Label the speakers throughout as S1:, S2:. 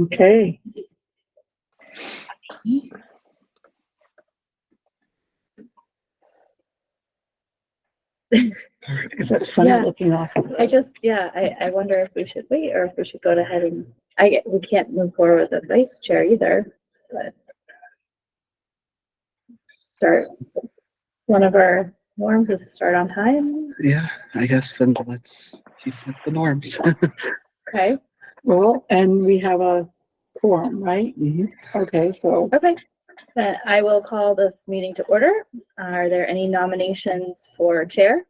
S1: Okay. Because that's funny
S2: Yeah.
S1: looking off.
S2: I wonder if we should wait or if we should go ahead and, we can't move forward with the vice chair either, but start, one of our norms is start on time.
S3: Yeah, I guess then let's keep with the norms.
S2: Okay,
S1: Well, and we have a quorum, right?
S3: Mhm.
S1: Okay, so
S2: okay. Then I will call this meeting to order. Are there any nominations for chair?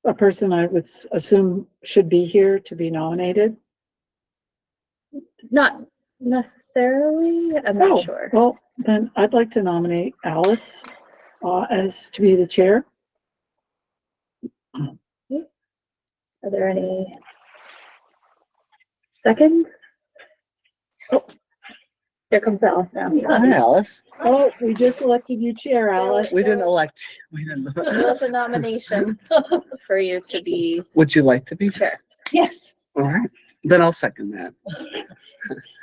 S1: a person I would assume should be here to be nominated.
S2: Not necessarily, I'm
S1: Oh,
S2: not sure.
S1: well, then I'd like to nominate Alice as to be the chair.
S2: Are there any seconds? Oh, here comes Alice now.
S3: Hi, Alice.
S1: Oh, we just elected you chair, Alice.
S3: We didn't elect. We didn't.
S2: There was a nomination for you to be
S3: Would you like to be?
S2: chair.
S1: Yes,
S3: All right. Then I'll second that.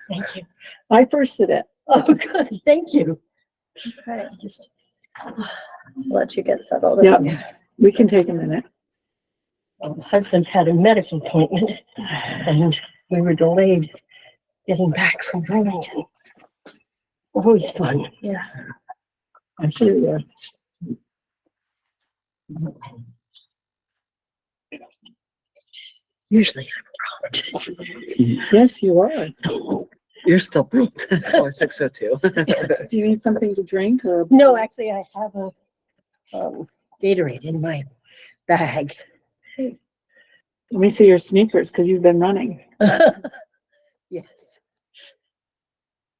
S1: thank you. I firsted it.
S4: Oh, good, thank you.
S2: Okay, just let you get settled.
S1: Yeah, we can take a minute.
S4: My husband had a medical appointment and we were delayed getting back from Burlington. Always fun.
S2: Yeah.
S1: I hear you.
S4: Usually I'm prompt.
S1: Yes, you are.
S3: You're still booked. It's only 6:02.
S4: Yes.
S1: Do you need something to drink or?
S4: No, actually, I have a Gatorade in my bag.
S1: Let me see your sneakers because you've been running.
S4: Yes.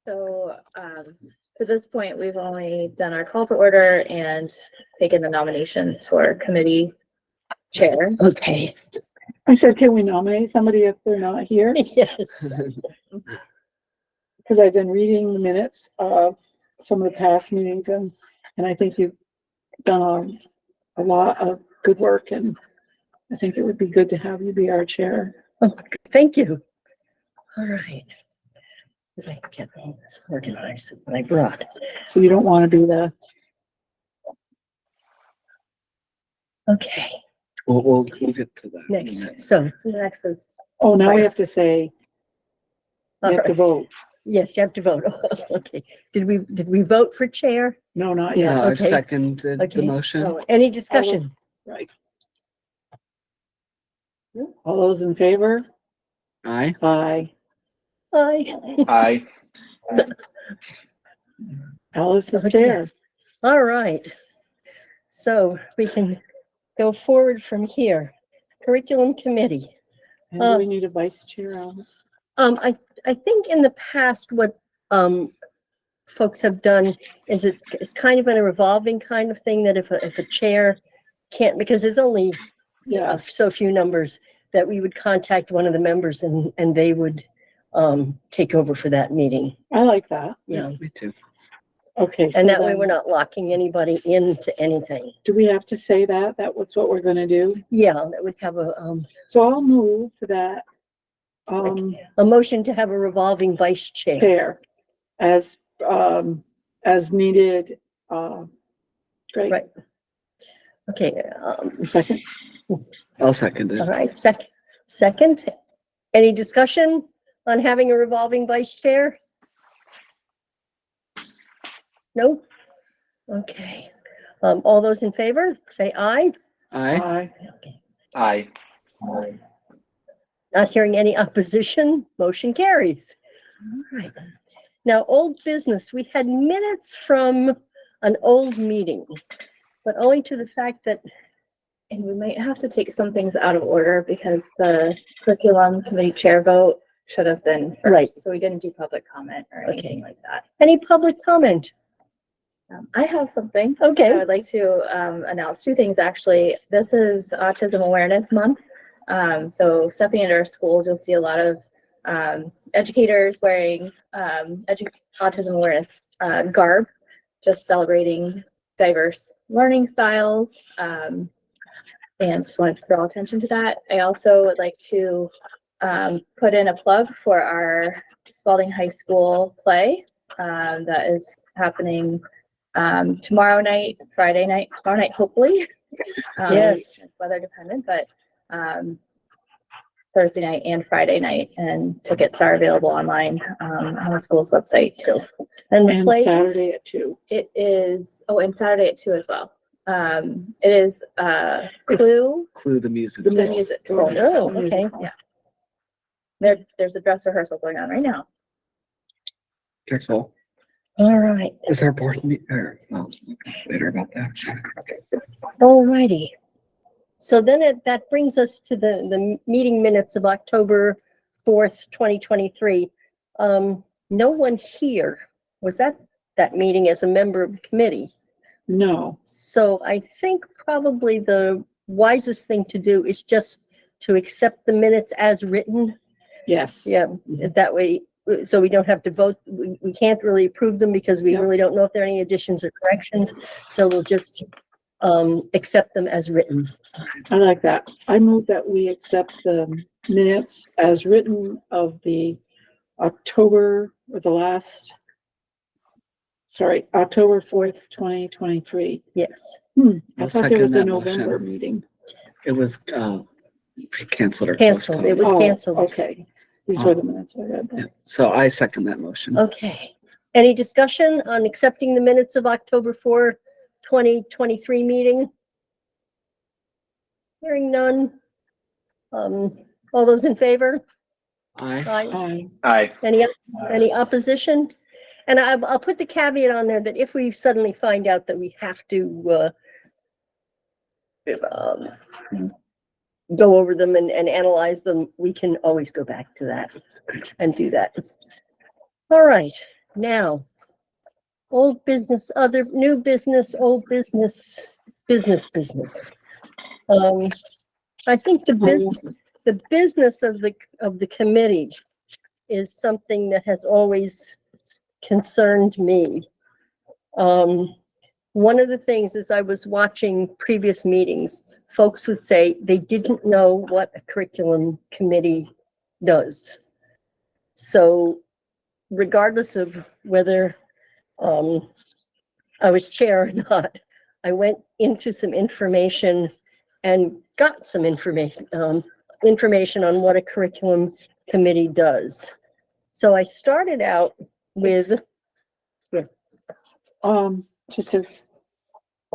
S2: So, to this point, we've only done our call to order and taken the nominations for committee chair.
S4: Okay.
S1: I said, can we nominate somebody if they're not here?
S4: Yes.
S1: Because I've been reading the minutes of some of the past meetings and I think you've done a lot of good work and I think it would be good to have you be our chair.
S4: Oh, thank you. All right. Did I get all this organized that I brought?
S1: So you don't want to be the,
S4: Okay,
S3: We'll get to that.
S4: next. So,
S2: So next is,
S1: oh, now we have to say,
S4: all
S1: you have to
S4: right.
S1: vote.
S4: Yes, you have to vote. Okay. Did we vote for chair?
S1: No, not yet.
S3: I've
S4: Okay.
S3: seconded
S4: Okay.
S3: the motion.
S1: Oh,
S4: Any discussion?
S1: right. All those in favor?
S3: Aye.
S1: Aye.
S4: Aye.
S3: Aye.
S1: Alice is
S4: Okay.
S1: chair.
S4: All right. So we can go forward from here. Curriculum committee.
S1: And do we need a vice chair, Alice?
S4: I think in the past, what, folks have done is it's kind of been a revolving kind of thing that if a chair can't, because there's only
S1: Yeah,
S4: so few numbers, that we would contact one of the members and they would, take over for that meeting.
S1: I like that.
S4: Yeah.
S3: Me too.
S1: Okay. so
S4: And that way
S1: then
S4: we're not locking anybody into anything.
S1: Do we have to say that? That was what we're gonna do?
S4: Yeah, that would have
S1: So I'll move that,
S4: a motion to have a revolving vice chair.
S1: chair as needed, great.
S4: Right. Okay,
S1: Second,
S3: I'll second
S4: all
S3: it.
S4: right, second, any discussion on having a revolving vice chair? No? Okay, all those in favor, say aye.
S3: Aye.
S1: aye.
S3: Aye.
S4: Not hearing any opposition, motion carries. All right. Now, old business, we had minutes from an old meeting, but owing to the fact that,
S2: and we might have to take some things out of order because the curriculum committee chair vote should have been
S4: Right.
S2: first. So we didn't do public comment or anything like that.
S4: any public comment?
S2: I have something. I
S4: Okay,
S2: would like to announce two things, actually. This is Autism Awareness Month. So stepping into our schools, you'll see a lot of educators wearing autism awareness garb, just celebrating diverse learning styles. And just wanted to draw attention to that. I also would like to put in a plug for our Spalding High School play that is happening tomorrow night, Friday night, tomorrow night, hopefully.
S4: Yes.
S2: It's weather dependent, but Thursday night and Friday night, and tickets are available online on the school's website too.
S4: And the
S1: And
S4: play is
S1: Saturday at 2.
S2: It is, oh, and Saturday at 2 as well. It is Clue,
S3: Clue the music.
S2: the music.
S4: Oh, okay.
S2: Yeah. There's a dress rehearsal going on right now.
S3: Careful.
S4: All right.
S3: Is our board meet or well, later about that?
S4: All righty. So then that brings us to the meeting minutes of October 4th, 2023. No one here was at that meeting as a member of the committee.
S1: No,
S4: So I think probably the wisest thing to do is just to accept the minutes as written.
S1: yes.
S4: Yeah, that way, so we don't have to vote. We can't really approve them because we
S1: Yep.
S4: really don't know if there are any additions or corrections. So we'll just accept them as written.
S1: I like that. I move that we accept the minutes as written of the October October 4th, 2023.
S4: Yes.
S1: I
S3: I'll
S1: thought there was a
S3: second that
S1: November
S3: motion.
S1: meeting.
S3: It was canceled or
S4: Canceled. It was
S1: Oh,
S4: canceled.
S1: Okay, these were the minutes I read.
S3: Yeah, so I second that motion.
S4: Okay. Any discussion on accepting the minutes of October 4, 2023 meeting? Hearing none. All those in favor?
S3: Aye.
S4: Aye.
S1: Aye.
S4: Any opposition? And I'll put the caveat on there that if we suddenly find out that we have to go over them and analyze them, we can always go back to that and do that. All right, now, old business, other, new business, old business, business. I think the business of the committee is something that has always concerned me. One of the things as I was watching previous meetings, folks would say they didn't know what a curriculum committee does. So regardless of whether I was chair or not, I went into some information and got some information on what a curriculum committee does. So I started out with,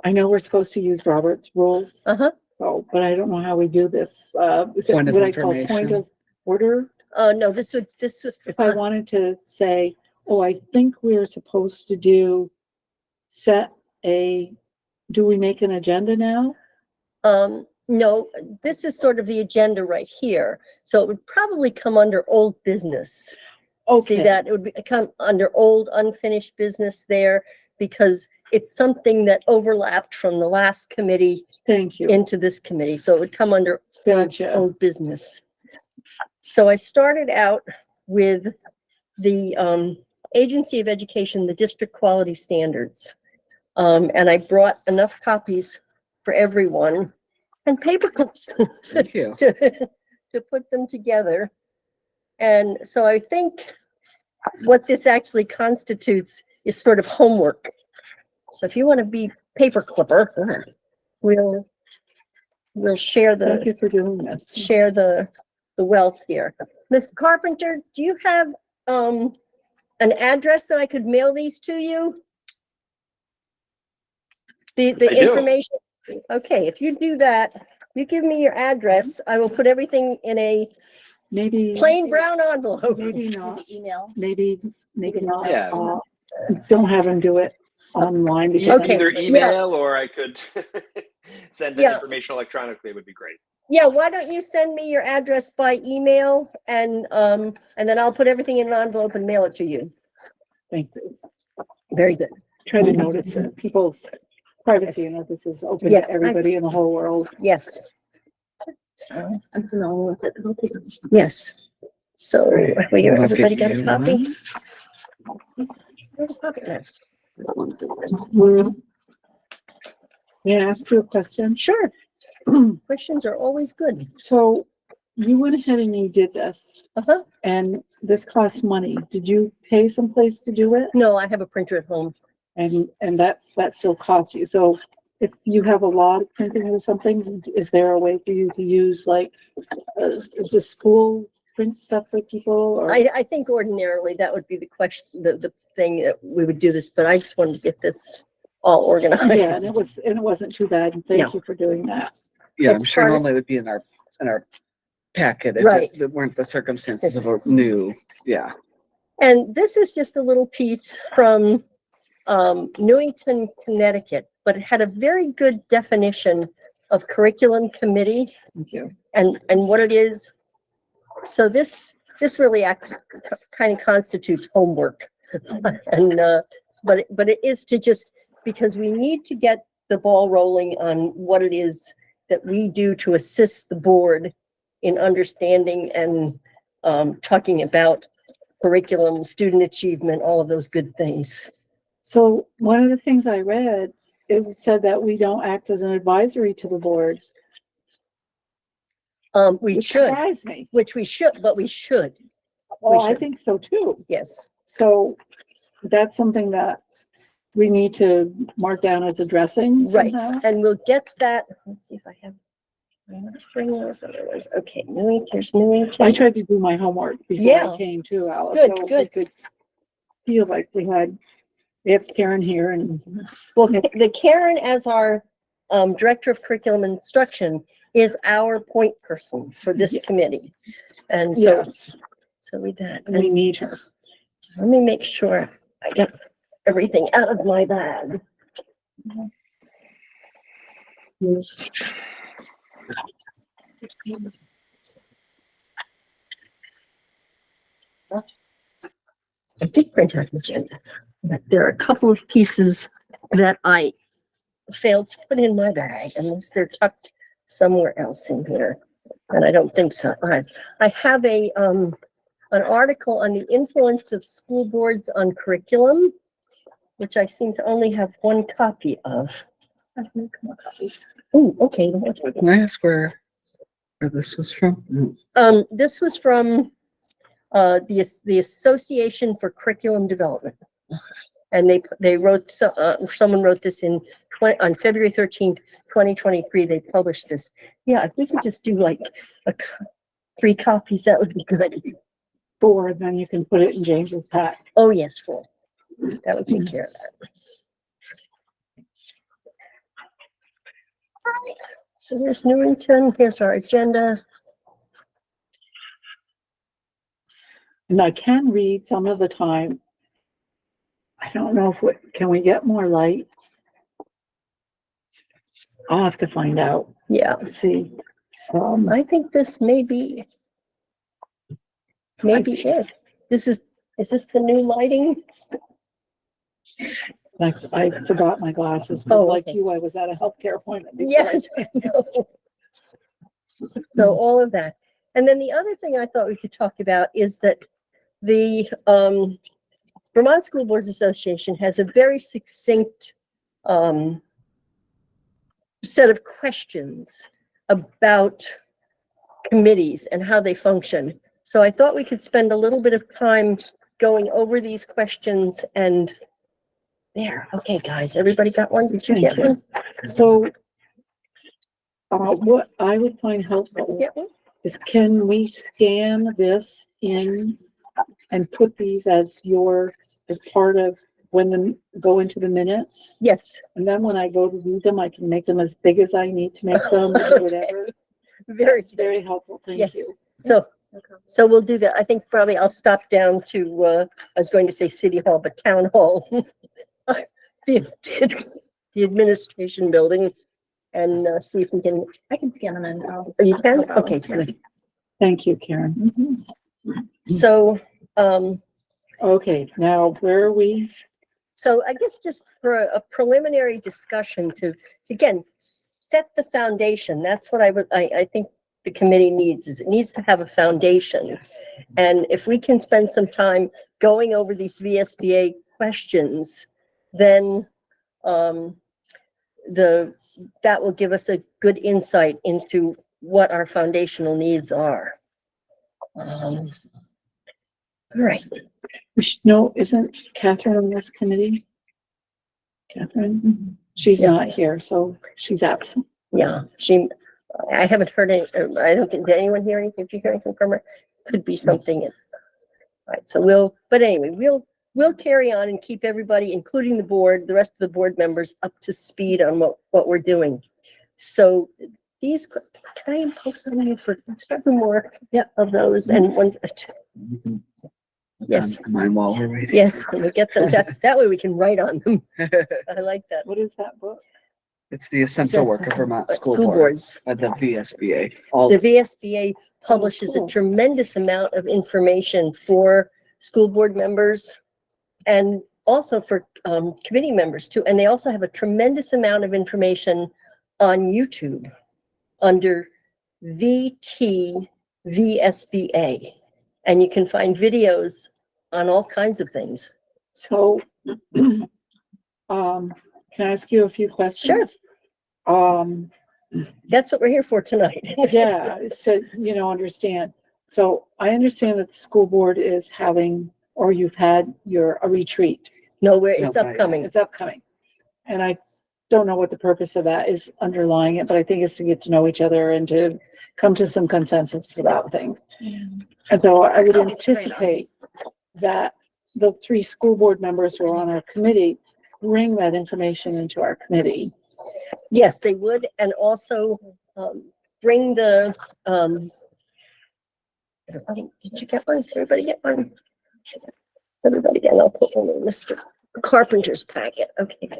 S1: I know we're supposed to use Robert's rules. So, but I don't know how we do this. Is it
S3: Point of
S1: what I call point
S3: information.
S1: of order?
S4: no, this would,
S1: If I wanted to say, oh, I think we're supposed to do do we make an agenda now?
S4: no, this is sort of the agenda right here. So it would probably come under old business. See
S1: Okay,
S4: that it would come under old unfinished business there because it's something that overlapped from the last committee
S1: thank you.
S4: into this committee. So it would come under
S1: Gotcha.
S4: old business. So I started out with the Agency of Education, the District Quality Standards. And I brought enough copies for everyone and paper clips
S3: Thank you.
S4: to put them together. And so I think what this actually constitutes is sort of homework. So if you want to be paper clipper,
S3: Sure.
S4: we'll share
S1: Thank
S4: the
S1: you for doing this.
S4: wealth here. Ms. Carpenter, do you have an address that I could mail these to you? The
S5: I do.
S4: information. Okay, if you do that, you give me your address, I will put everything in a
S1: Maybe,
S4: plain brown envelope.
S1: maybe not,
S2: Email.
S1: maybe not.
S5: Yeah.
S1: Don't have him do it online. because
S4: Okay.
S5: Either
S4: yeah.
S5: email or I could send the
S4: Yeah.
S5: information electronically would be great.
S4: Yeah, why don't you send me your address by email and then I'll put everything in an envelope and mail it to you.
S1: Thank you.
S4: Very good.
S1: Try to notice people's privacy and that this is open
S4: Yes,
S1: to everybody in the whole world.
S4: Yes. So,
S2: I'm familiar with it. I'll take them.
S4: yes. So,
S3: I'll
S4: everybody
S3: give
S4: got a
S3: you
S4: copy?
S3: one.
S4: Where's the copy?
S3: Yes.
S1: May I ask you a question?
S4: Sure. Questions are always good.
S1: So you went ahead and you did this,
S4: Uh-huh.
S1: and this costs money. Did you pay someplace to do it?
S4: No, I have a printer at home.
S1: And that still costs you. So if you have a lot of printing or something, is there a way for you to use like, the school print stuff for people or?
S4: I think ordinarily that would be the question, the thing that we would do this, but I just wanted to get this all organized.
S1: Yeah, and it wasn't too bad. And
S4: No.
S1: thank you for doing that.
S3: Yeah,
S4: It's
S3: I'm sure
S4: part of-
S3: normally it would be in our packet if
S4: Right.
S3: it weren't the circumstances of a new, yeah.
S4: And this is just a little piece from Newington, Connecticut, but it had a very good definition of curriculum committee
S1: Thank you.
S4: and what it is. So this really kind of constitutes homework. And but it is to just, because we need to get the ball rolling on what it is that we do to assist the board in understanding and talking about curriculum, student achievement, all of those good things.
S1: So one of the things I read is it said that we don't act as an advisory to the board.
S4: We
S1: Which
S4: should,
S1: surprised me.
S4: which we should, but we should,
S1: Well, I
S4: should.
S1: think so too.
S4: yes.
S1: So that's something that we need to mark down as addressing
S4: Right.
S1: somehow.
S4: And we'll get that, let's see if I have, I'm not bring those other ones. Okay, there's Newington.
S1: I tried to do my homework before
S4: Yeah.
S1: I came too, Alice.
S4: Good,
S1: so we
S4: good.
S1: could feel like we have Karen here and
S4: Well, the Karen as our Director of Curriculum and Instruction is our point person for this
S1: Yeah.
S4: committee. And so,
S1: yes,
S4: so with that,
S1: we
S4: and
S1: need her.
S4: let me make sure I get everything out of my bag. I did print out the agenda, but there are a couple of pieces that I failed to put in my bag unless they're tucked somewhere else in here. And I don't think so. I have an article on the influence of school boards on curriculum, which I seem to only have one copy of. Oh, okay.
S3: Can I ask where this was from?
S4: This was from the Association for Curriculum Development. And they wrote, someone wrote this on February 13th, 2023, they published this. Yeah, if we could just do like 3 copies, that would be good.
S1: 4, then you can put it in James's pack.
S4: Oh, yes, 4. That would take care of that. So there's Newington, here's our agenda.
S1: And I can read some of the time. I don't know can we get more light? I'll have to find out.
S4: Yeah,
S1: Let's see.
S4: I think this may be it. Is this the new lighting?
S1: I forgot my glasses.
S4: Oh,
S1: Just like
S4: okay.
S1: you, I was at a healthcare appointment. before I
S4: Yes. I know. So all of that. And then the other thing I thought we could talk about is that the Vermont School Boards Association has a very succinct set of questions about committees and how they function. So I thought we could spend a little bit of time going over these questions and there. Okay, guys, everybody got one? Did you
S1: Thank
S4: get
S1: you.
S4: one?
S1: So, what I would find helpful
S4: Get one?
S1: is can we scan this in and put these as part of go into the minutes?
S4: Yes,
S1: And then when I go to read them, I can make them as big as I need to make them, or whatever.
S4: very,
S1: That's very helpful. Thank
S4: yes.
S1: you.
S4: So we'll do that. I think probably I'll stop down to, I was going to say City Hall, but Town Hall. The administration building and see if we can,
S2: I can scan them in.
S4: oh, you can? Okay, good.
S1: Thank you, Karen.
S4: So,
S1: Okay, now where are we?
S4: so I guess just for a preliminary discussion to, again, set the foundation. That's what I think the committee needs, is it needs to have a foundation. And if we can spend some time going over these VSBA questions, then that will give us a good insight into what our foundational needs are. All right,
S1: We should know, isn't Catherine on this committee? Catherine, she's
S4: Yeah.
S1: not here, so she's absent.
S4: yeah, I haven't heard any, I don't think, did anyone hear anything? Did you hear anything from her? Could be something. Right, so but anyway, we'll carry on and keep everybody, including the board, the rest of the board members, up to speed on what we're doing. So these, can I impose on you for 7 more of those and one? Yes.
S3: Mine while we're waiting.
S4: Yes, when we get them, that way we can write on them. I like that.
S1: What is that book?
S3: It's the essential work of Vermont school
S4: School
S3: boards by the VSBA. All
S4: The VSBA publishes a
S1: cool.
S4: tremendous amount of information for school board members and also for committee members too. And they also have a tremendous amount of information on YouTube under VT VSBA. And you can find videos on all kinds of things.
S1: So, can I ask you a few questions?
S4: That's what we're here for tonight.
S1: Yeah, so, understand. So I understand that the school board is having, or you've had a retreat.
S4: No,
S3: No,
S4: it's
S3: not yet.
S4: upcoming.
S1: It's upcoming. And I don't know what the purpose of that is underlying it, but I think it's to get to know each other and to come to some consensus about things. And so I would anticipate that the 3 school board members who are on our committee bring that information into our committee.
S4: Yes, they would, and also bring the, did you get one? Did everybody get one? Everybody get, I'll put one in Mr. Carpenter's packet, okay.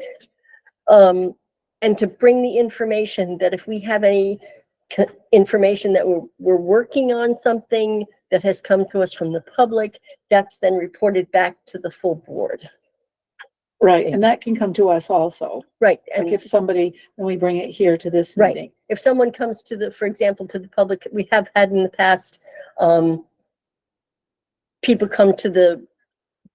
S4: And to bring the information that if we have any information that we're working on something that has come to us from the public, that's then reported back to the full board.
S1: Right, and that can come to us also.
S4: Right,
S1: Like
S4: and
S1: if somebody, when we bring it here to this
S4: Right.
S1: meeting.
S4: if someone comes to for example, to the public, we have had in the past, people come to the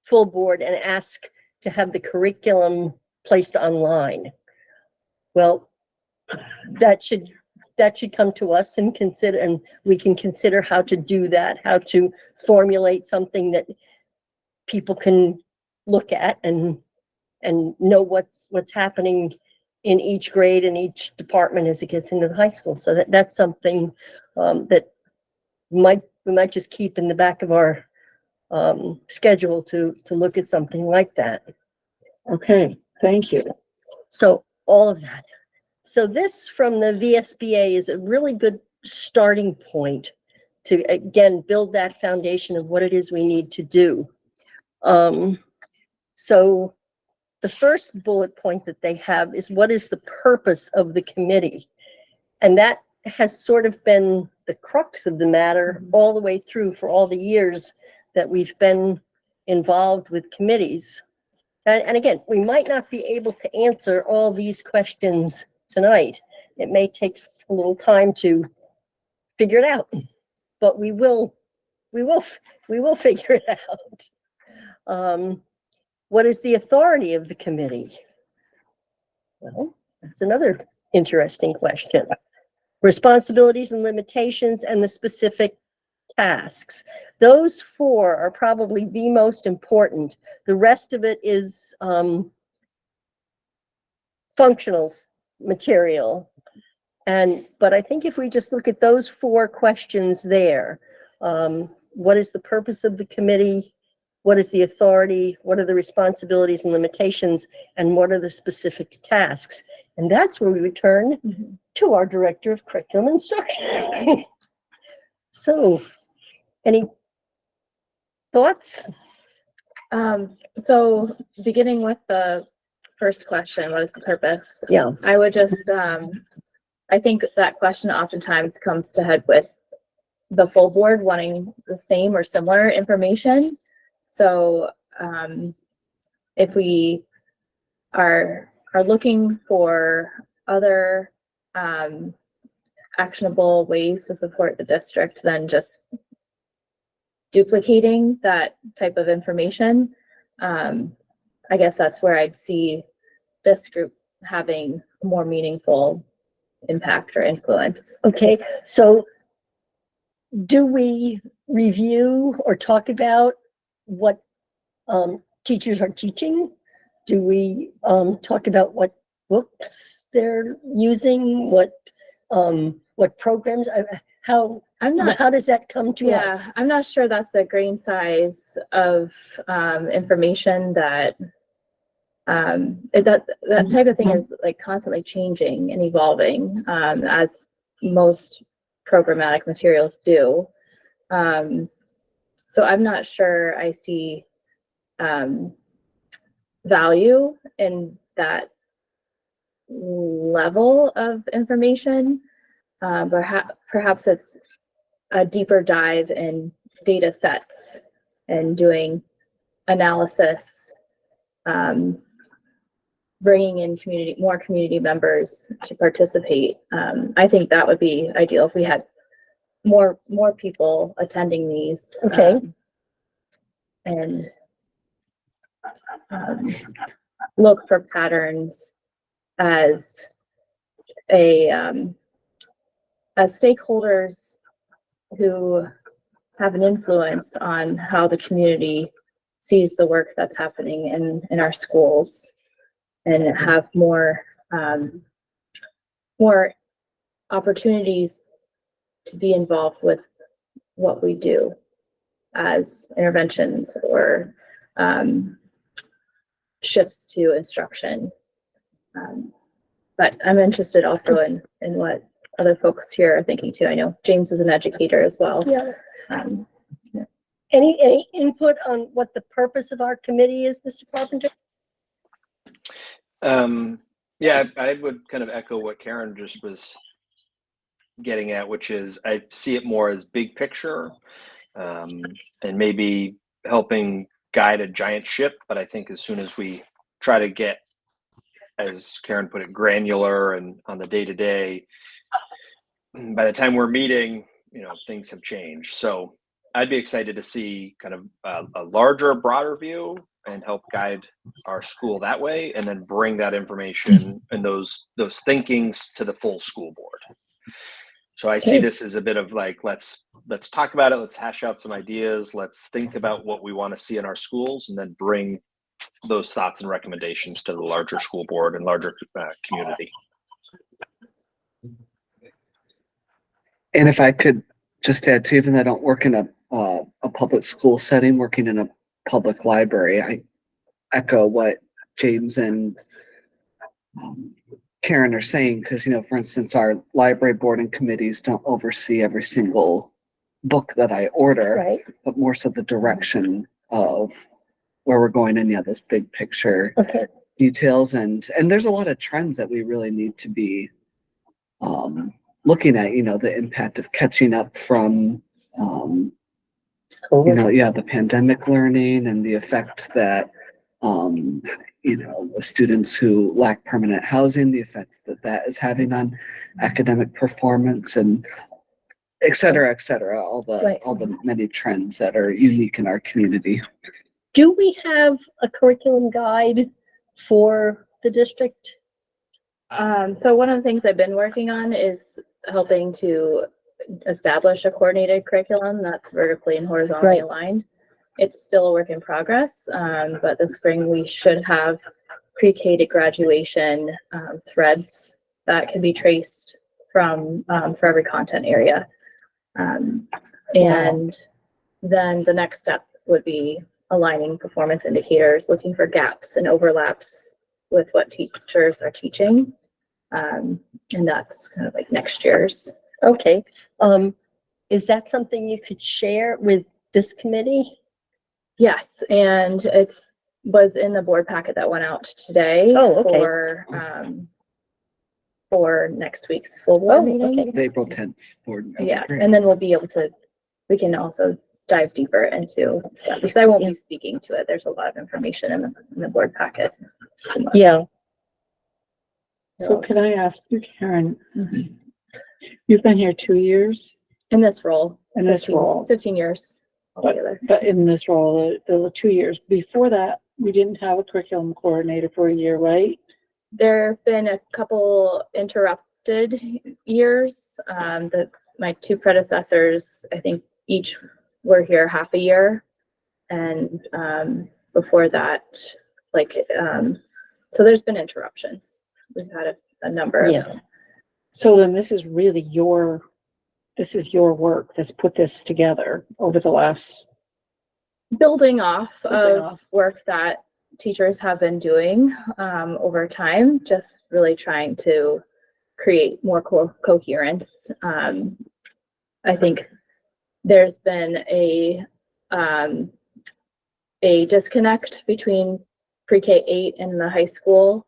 S4: full board and ask to have the curriculum placed online. Well, that should come to us and we can consider how to do that, how to formulate something that people can look at and know what's happening in each grade and each department as it gets into the high school. So that's something that we might just keep in the back of our schedule to look at something like that.
S1: Okay, thank you.
S4: So all of that. So this from the VSBA is a really good starting point to, again, build that foundation of what it is we need to do. So the first bullet point that they have is what is the purpose of the committee? And that has sort of been the crux of the matter all the way through for all the years that we've been involved with committees. And again, we might not be able to answer all these questions tonight. It may take a little time to figure it out, but we will figure it out. What is the authority of the committee? Well, that's another interesting question. Responsibilities and limitations and the specific tasks. Those 4 are probably the most important. The rest of it is functional material. But I think if we just look at those 4 questions there, what is the purpose of the committee? What is the authority? What are the responsibilities and limitations? And what are the specific tasks? And that's where we return to our Director of Curriculum Instruction. So, any thoughts?
S2: So beginning with the first question, what is the purpose?
S4: Yeah.
S2: I would just, I think that question oftentimes comes to head with the full board wanting the same or similar information. So if we are looking for other actionable ways to support the district than just duplicating that type of information, I guess that's where I'd see this group having more meaningful impact or influence.
S4: Okay, so do we review or talk about what teachers are teaching? Do we talk about what books they're using, what programs, how does that come to us?
S2: I'm not sure that's a grain size of information that that type of thing is like constantly changing and evolving, as most programmatic materials do. So I'm not sure I see value in that level of information. Perhaps it's a deeper dive in data sets and doing analysis, bringing in more community members to participate. I think that would be ideal if we had more people attending these.
S4: Okay.
S2: And look for patterns as stakeholders who have an influence on how the community sees the work that's happening in our schools, and have more opportunities to be involved with what we do as interventions or shifts to instruction. But I'm interested also in what other folks here are thinking too. I know James is an educator as well.
S4: Yeah. Any input on what the purpose of our committee is, Mr. Carpenter?
S5: Yeah, I would kind of echo what Karen just was getting at, which is I see it more as big picture, and maybe helping guide a giant ship. But I think as soon as we try to get, as Karen put it, granular and on the day-to-day, by the time we're meeting, things have changed. So I'd be excited to see kind of a larger, broader view and help guide our school that way, and then bring that information and those thinkings to the full school board. So I see this as a bit of like, let's talk about it, let's hash out some ideas, let's think about what we want to see in our schools, and then bring those thoughts and recommendations to the larger school board and larger community.
S3: And if I could just add too, even though I don't work in a public school setting, working in a public library, I echo what James and Karen are saying, because, for instance, our library board and committees don't oversee every single book that I order,
S4: Right.
S3: but more so the direction of where we're going in, those big picture details. And there's a lot of trends that we really need to be looking at, the impact of catching up from, the pandemic learning, and the effect that, with students who lack permanent housing, the effect that is having on academic performance, and et cetera, all the many trends that are unique in our community.
S4: Do we have a curriculum guide for the district?
S2: So one of the things I've been working on is helping to establish a coordinated curriculum that's vertically and horizontally aligned. It's still a work in progress, but this spring we should have pre-K to graduation threads that can be traced from for every content area. And then the next step would be aligning performance indicators, looking for gaps and overlaps with what teachers are teaching. And that's kind of like next year's.
S4: Okay. Is that something you could share with this committee?
S2: Yes, and was in the board packet that went out today for next week's full board meeting.
S3: The April 10th board.
S2: Yeah, and then we can also dive deeper into that, because I won't be speaking to it. There's a lot of information in the board packet.
S4: Yeah.
S1: So can I ask you, Karen, you've been here 2 years?
S2: In this role.
S1: In this role.
S2: 15 years altogether.
S1: But in this role, the 2 years. Before that, we didn't have a curriculum coordinator for a year, right?
S2: There have been a couple uninterrupted years. My two predecessors, I think each were here half a year. And before that, so there's been interruptions. We've had a number of.
S4: Yeah.
S1: So then this is really this is your work that's put this together over the last.
S2: Building off
S1: Building
S2: of
S1: off.
S2: work that teachers have been doing over time, just really trying to create more coherence. I think there's been a disconnect between pre-K 8 and the high school,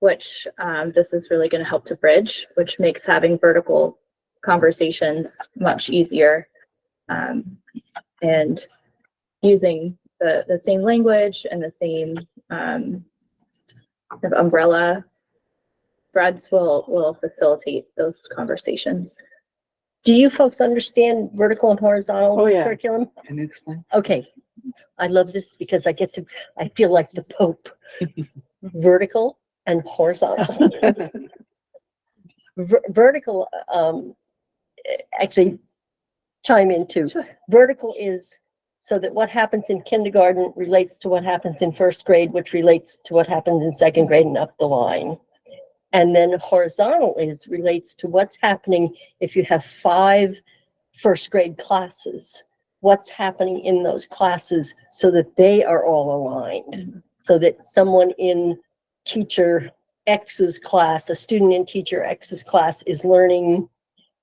S2: which this is really going to help to bridge, which makes having vertical conversations much easier, and using the same language and the same kind of umbrella threads will facilitate those conversations.
S4: Do you folks understand vertical and horizontal
S1: Oh, yeah.
S4: curriculum?
S3: Can you explain?
S4: Okay, I love this because I feel like the Pope. Vertical and horizontal. Vertical, actually chime in too.
S2: Sure.
S4: Vertical is so that what happens in kindergarten relates to what happens in first grade, which relates to what happens in second grade and up the line. And then horizontal relates to what's happening if you have 5 first grade classes, what's happening in those classes so that they are all aligned, so that someone in teacher X's class, a student in teacher X's class is learning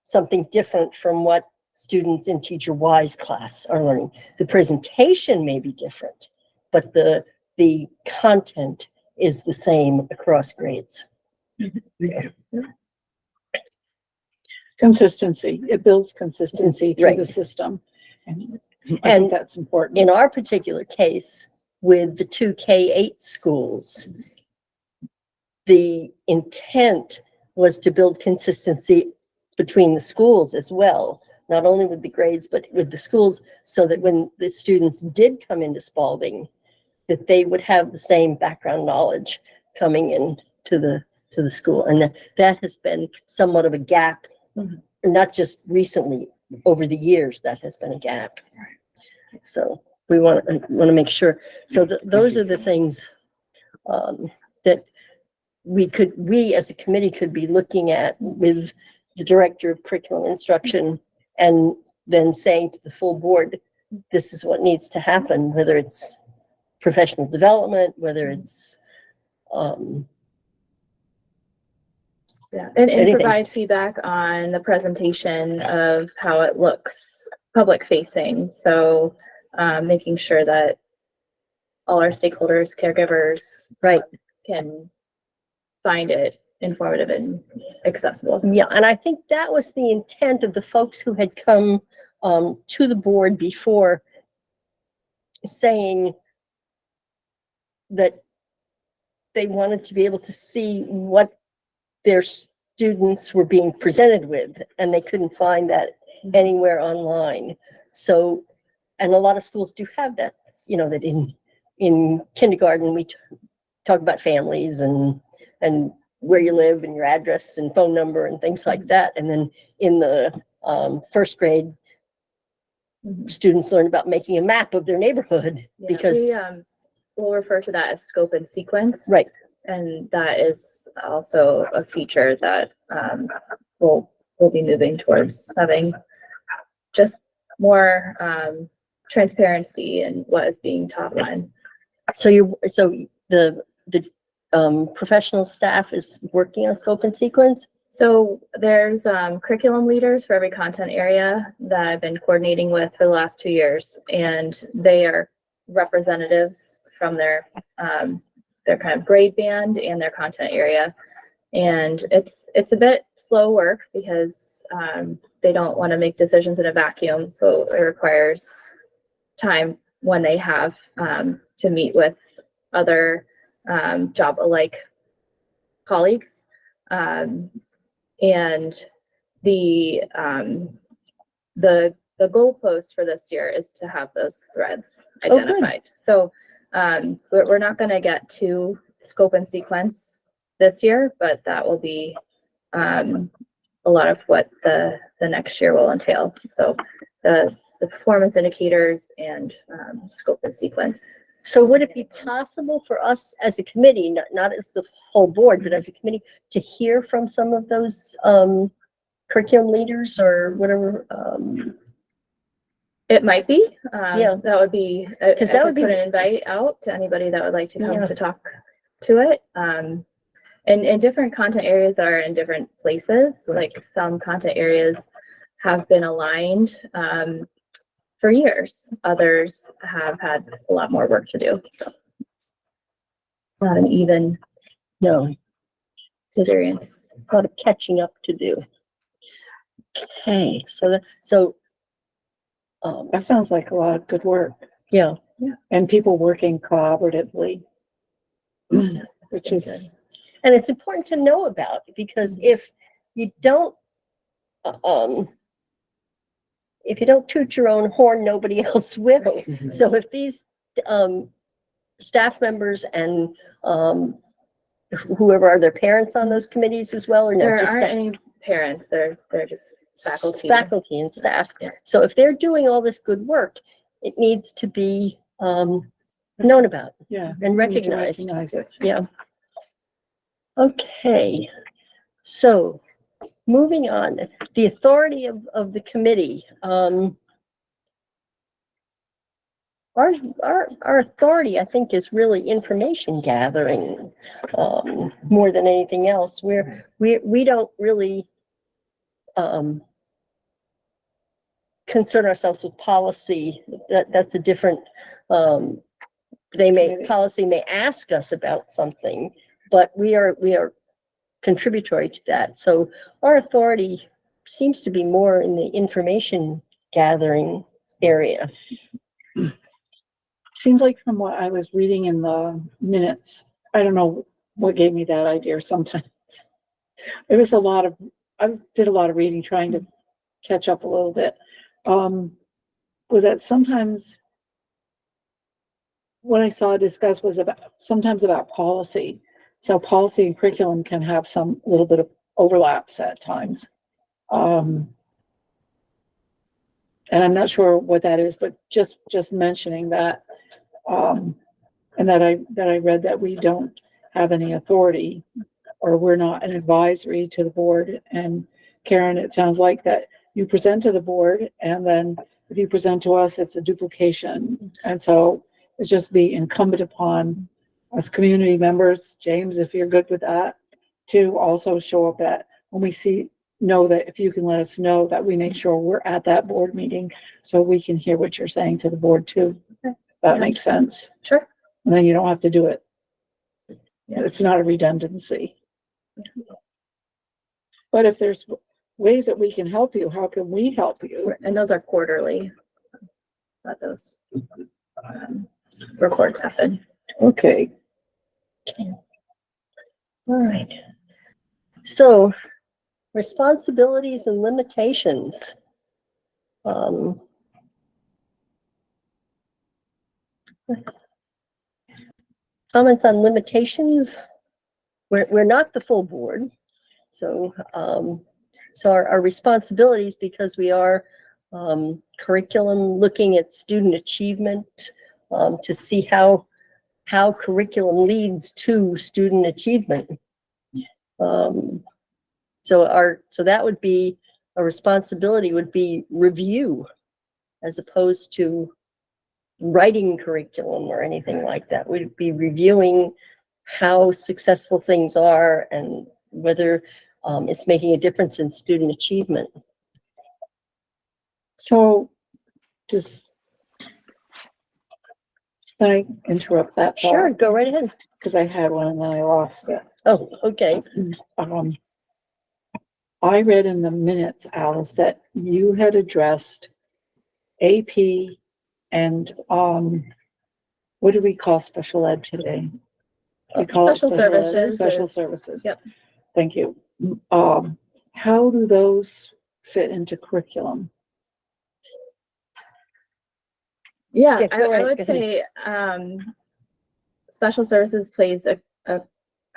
S4: something different from what students in teacher Y's class are learning. The presentation may be different, but the content is the same across grades.
S1: Consistency. It builds consistency through the
S4: Right.
S1: system. And I
S4: And
S1: think that's important.
S4: in our particular case, with the 2 K-8 schools, the intent was to build consistency between the schools as well, not only with the grades, but with the schools, so that when the students did come into Spalding, that they would have the same background knowledge coming in to the school. And that has been somewhat of a gap, not just recently, over the years, that has been a gap. So we want to make sure. So those are the things that we as a committee could be looking at with the director of curriculum instruction, and then saying to the full board, this is what needs to happen, whether it's professional development, whether it's
S2: Yeah, and
S4: anything.
S2: provide feedback on the presentation of how it looks public facing. So making sure that all our stakeholders, caregivers,
S4: Right.
S2: can find it informative and accessible.
S4: Yeah, and I think that was the intent of the folks who had come to the board before, saying that they wanted to be able to see what their students were being presented with, and they couldn't find that anywhere online. So, and a lot of schools do have that, that in kindergarten, we talk about families and where you live and your address and phone number and things like that. And then in the first grade, students learn about making a map of their neighborhood,
S2: Yeah,
S4: because
S2: we'll refer to that as scope and sequence.
S4: right.
S2: And that is also a feature that we'll be moving towards having just more transparency in what is being taught when.
S4: So the professional staff is working on scope and sequence.
S2: So there's curriculum leaders for every content area that I've been coordinating with for the last 2 years, and they are representatives from their kind of grade band and their content area. And it's a bit slow work because they don't want to make decisions in a vacuum. So it requires time when they have to meet with other job alike colleagues. And the goalpost for this year is to have those threads identified. So we're not going to get to scope and sequence this year, but that will be a lot of what the next year will entail. So the performance indicators and scope and sequence.
S4: So would it be possible for us as a committee, not as the whole board, but as a committee, to hear from some of those curriculum leaders or whatever?
S2: It might be.
S4: Yeah.
S2: That would be,
S4: Because that would be
S2: put an invite out to anybody that would like to come
S4: Yeah.
S2: to talk to it. And different content areas are in different places.
S4: Right.
S2: Like some content areas have been aligned for years. Others have had a lot more work to do. So it's not an even
S4: no.
S2: experience.
S4: A lot of catching up to do. Okay, so
S1: That sounds like a lot of good work
S4: yeah,
S1: and people working collaboratively, which is,
S4: and it's important to know about, because if you don't toot your own horn, nobody else will. So if these staff members and whoever are their parents on those committees as well, or no,
S2: There
S4: just
S2: aren't
S4: staff?
S2: any parents. They're just faculty.
S4: Faculty and staff.
S2: Yeah.
S4: So if they're doing all this good work, it needs to be known about
S1: yeah.
S4: and
S1: we need to
S4: recognized.
S1: recognize it.
S4: Yeah. Okay, so moving on, the authority of the committee. Our authority, I think, is really information gathering, more than anything else. We don't really concern ourselves with policy. That's a different, policy may ask us about something, but we are contributory to that. So our authority seems to be more in the information gathering area.
S1: Seems like from what I was reading in the minutes, I don't know what gave me that idea sometimes. It was I did a lot of reading, trying to catch up a little bit. Was that sometimes what I saw discussed was sometimes about policy. So policy and curriculum can have some little bit of overlaps at times. And I'm not sure what that is, but just mentioning that, and that I read that we don't have any authority, or we're not an advisory to the board. And Karen, it sounds like that you present to the board, and then if you present to us, it's a duplication. And so it's just be incumbent upon us community members, James, if you're good with that, to also show up at, when we know that if you can let us know, that we make sure we're at that board meeting so we can hear what you're saying to the board too. That makes sense.
S2: Sure.
S1: And then you don't have to do it. It's not a redundancy. But if there's ways that we can help you, how can we help you?
S2: And those are quarterly. Let those reports happen.
S1: Okay.
S4: All right. So responsibilities and limitations. Comments on limitations. We're not the full board. So, so our responsibilities, because we are curriculum, looking at student achievement, to see how curriculum leads to student achievement. So that would be a responsibility, would be review, as opposed to writing curriculum or anything like that. We'd be reviewing how successful things are and whether it's making a difference in student achievement.
S1: So can I interrupt that thought?
S4: Sure, go right ahead.
S1: Because I had one and then I lost it.
S4: Oh, okay.
S1: I read in the minutes, Alice, that you had addressed AP and what do we call special ed today? We call it
S2: Special
S1: ed,
S2: services.
S1: Special services.
S2: Yep.
S1: Thank you. How do those fit into curriculum?
S2: Yeah,
S4: Yeah, go
S2: I
S4: right,
S2: would
S4: go
S2: say special services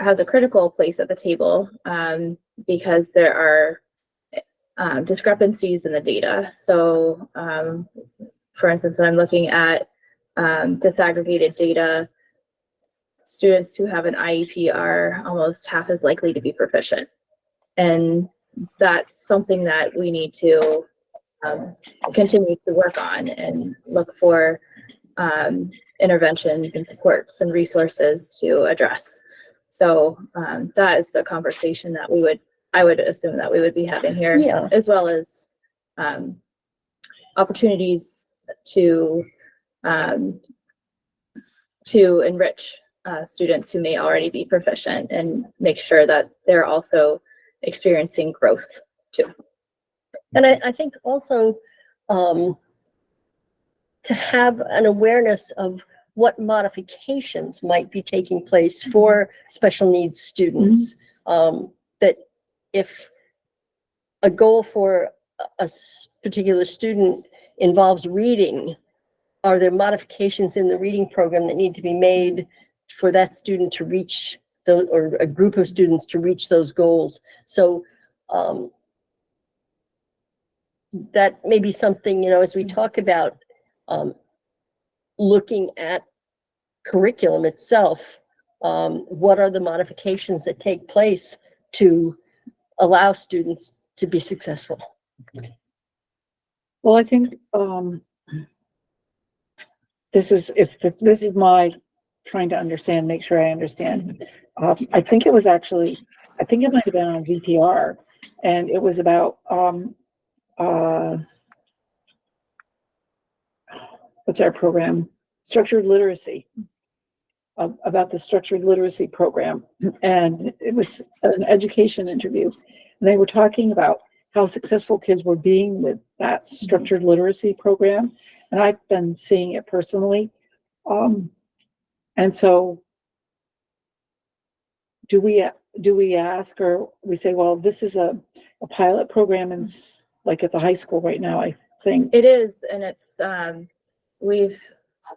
S2: has a critical place at the table. because there are discrepancies in the data. So, for instance, when I'm looking at disaggregated data, students who have an IEP are almost half as likely to be proficient. And that's something that we need to continue to work on and look for interventions and supports and resources to address. So that is a conversation that I would assume that we would be having here,
S4: Yeah.
S2: as well as opportunities to enrich students who may already be proficient and make sure that they're also experiencing growth too.
S4: And I think also to have an awareness of what modifications might be taking place for special needs students. That if a goal for a particular student involves reading, are there modifications in the reading program that need to be made for that student to reach or a group of students to reach those goals? So that may be something, as we talk about looking at curriculum itself, what are the modifications that take place to allow students to be successful?
S1: Well, I think this is my trying to understand, make sure I understand. I think it might have been on VPR, and it was about what's our program? Structured literacy. About the structured literacy program, and it was an education interview, and they were talking about how successful kids were being with that structured literacy program, and I've been seeing it personally. And so do we ask, or we say, well, this is a pilot program and like at the high school right now, I think.
S2: It is, and it's we've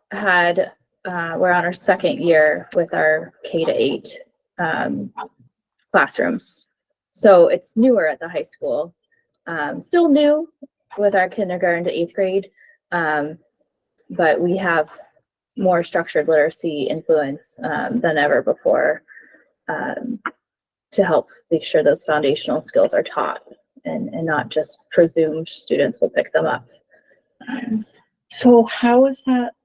S2: had we're on our second year with our K-8 classrooms. So it's newer at the high school. Still new with our kindergarten to 8th grade, but we have more structured literacy influence than ever before to help make sure those foundational skills are taught and not just presumed students will pick them up.
S1: So how is that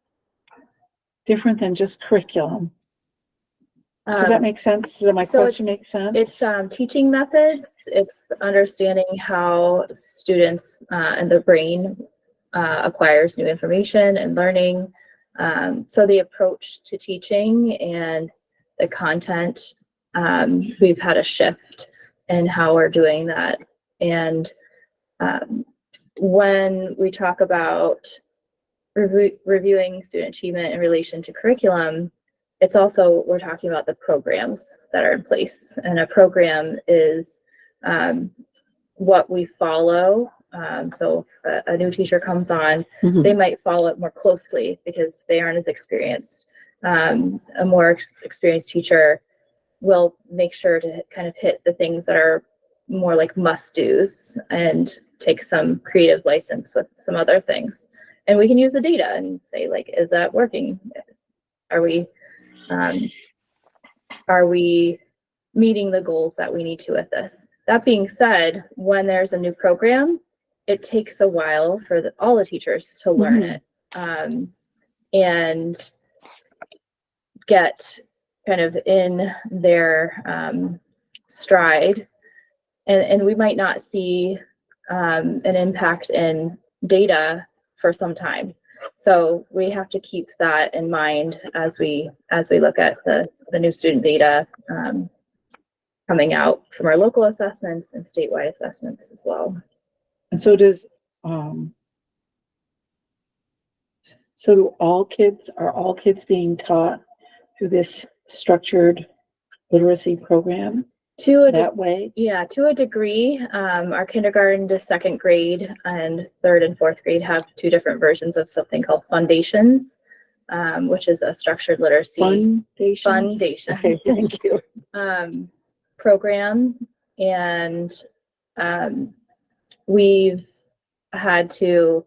S1: different than just curriculum? Does that make sense? Does my question make sense?
S2: It's teaching methods. It's understanding how students and the brain acquires new information and learning. So the approach to teaching and the content, we've had a shift in how we're doing that. And when we talk about reviewing student achievement in relation to curriculum, it's also, we're talking about the programs that are in place. And a program is what we follow. So if a new teacher comes on, they might follow it more closely because they aren't as experienced. A more experienced teacher will make sure to kind of hit the things that are more like must-dos and take some creative license with some other things. And we can use the data and say, like, is that working? Are we meeting the goals that we need to with this? That being said, when there's a new program, it takes a while for all the teachers to learn it and get kind of in their stride. And we might not see an impact in data for some time. So we have to keep that in mind as we look at the new student data coming out from our local assessments and statewide assessments as well.
S1: And so does so are all kids being taught through this structured literacy program that way?
S2: Yeah, to a degree. Our kindergarten to 2nd grade and 3rd and 4th grade have 2 different versions of something called Foundations, which is a structured literacy
S1: Foundation.
S2: foundation
S1: Okay, thank you.
S2: program. and we've had to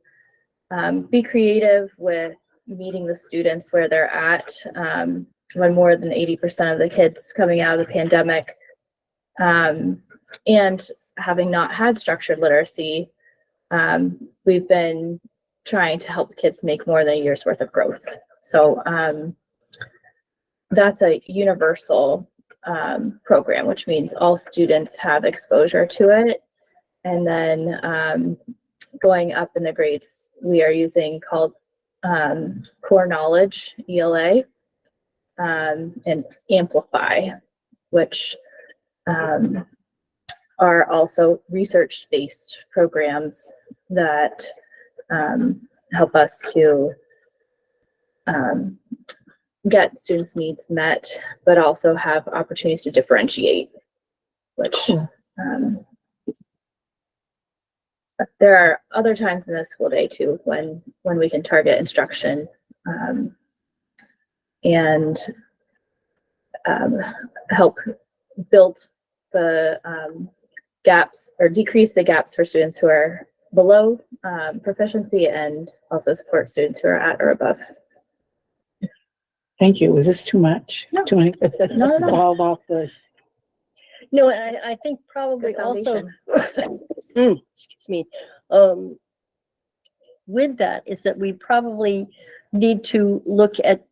S2: be creative with meeting the students where they're at. When more than 80% of the kids coming out of the pandemic, and having not had structured literacy, we've been trying to help kids make more than a year's worth of growth. So that's a universal program, which means all students have exposure to it. And then going up in the grades, we are using called Core Knowledge, ELA, and Amplify, which are also research-based programs that help us to get students' needs met, but also have opportunities to differentiate, which there are other times in the school day too when we can target instruction and help build the gaps or decrease the gaps for students who are below proficiency, and also support students who are at or above.
S1: Thank you. Was this too much?
S2: No.
S1: Too many?
S2: No.
S1: All off the.
S4: No, and I think probably
S2: Good
S4: also,
S2: foundation.
S4: excuse me, with that is that we probably need to look at,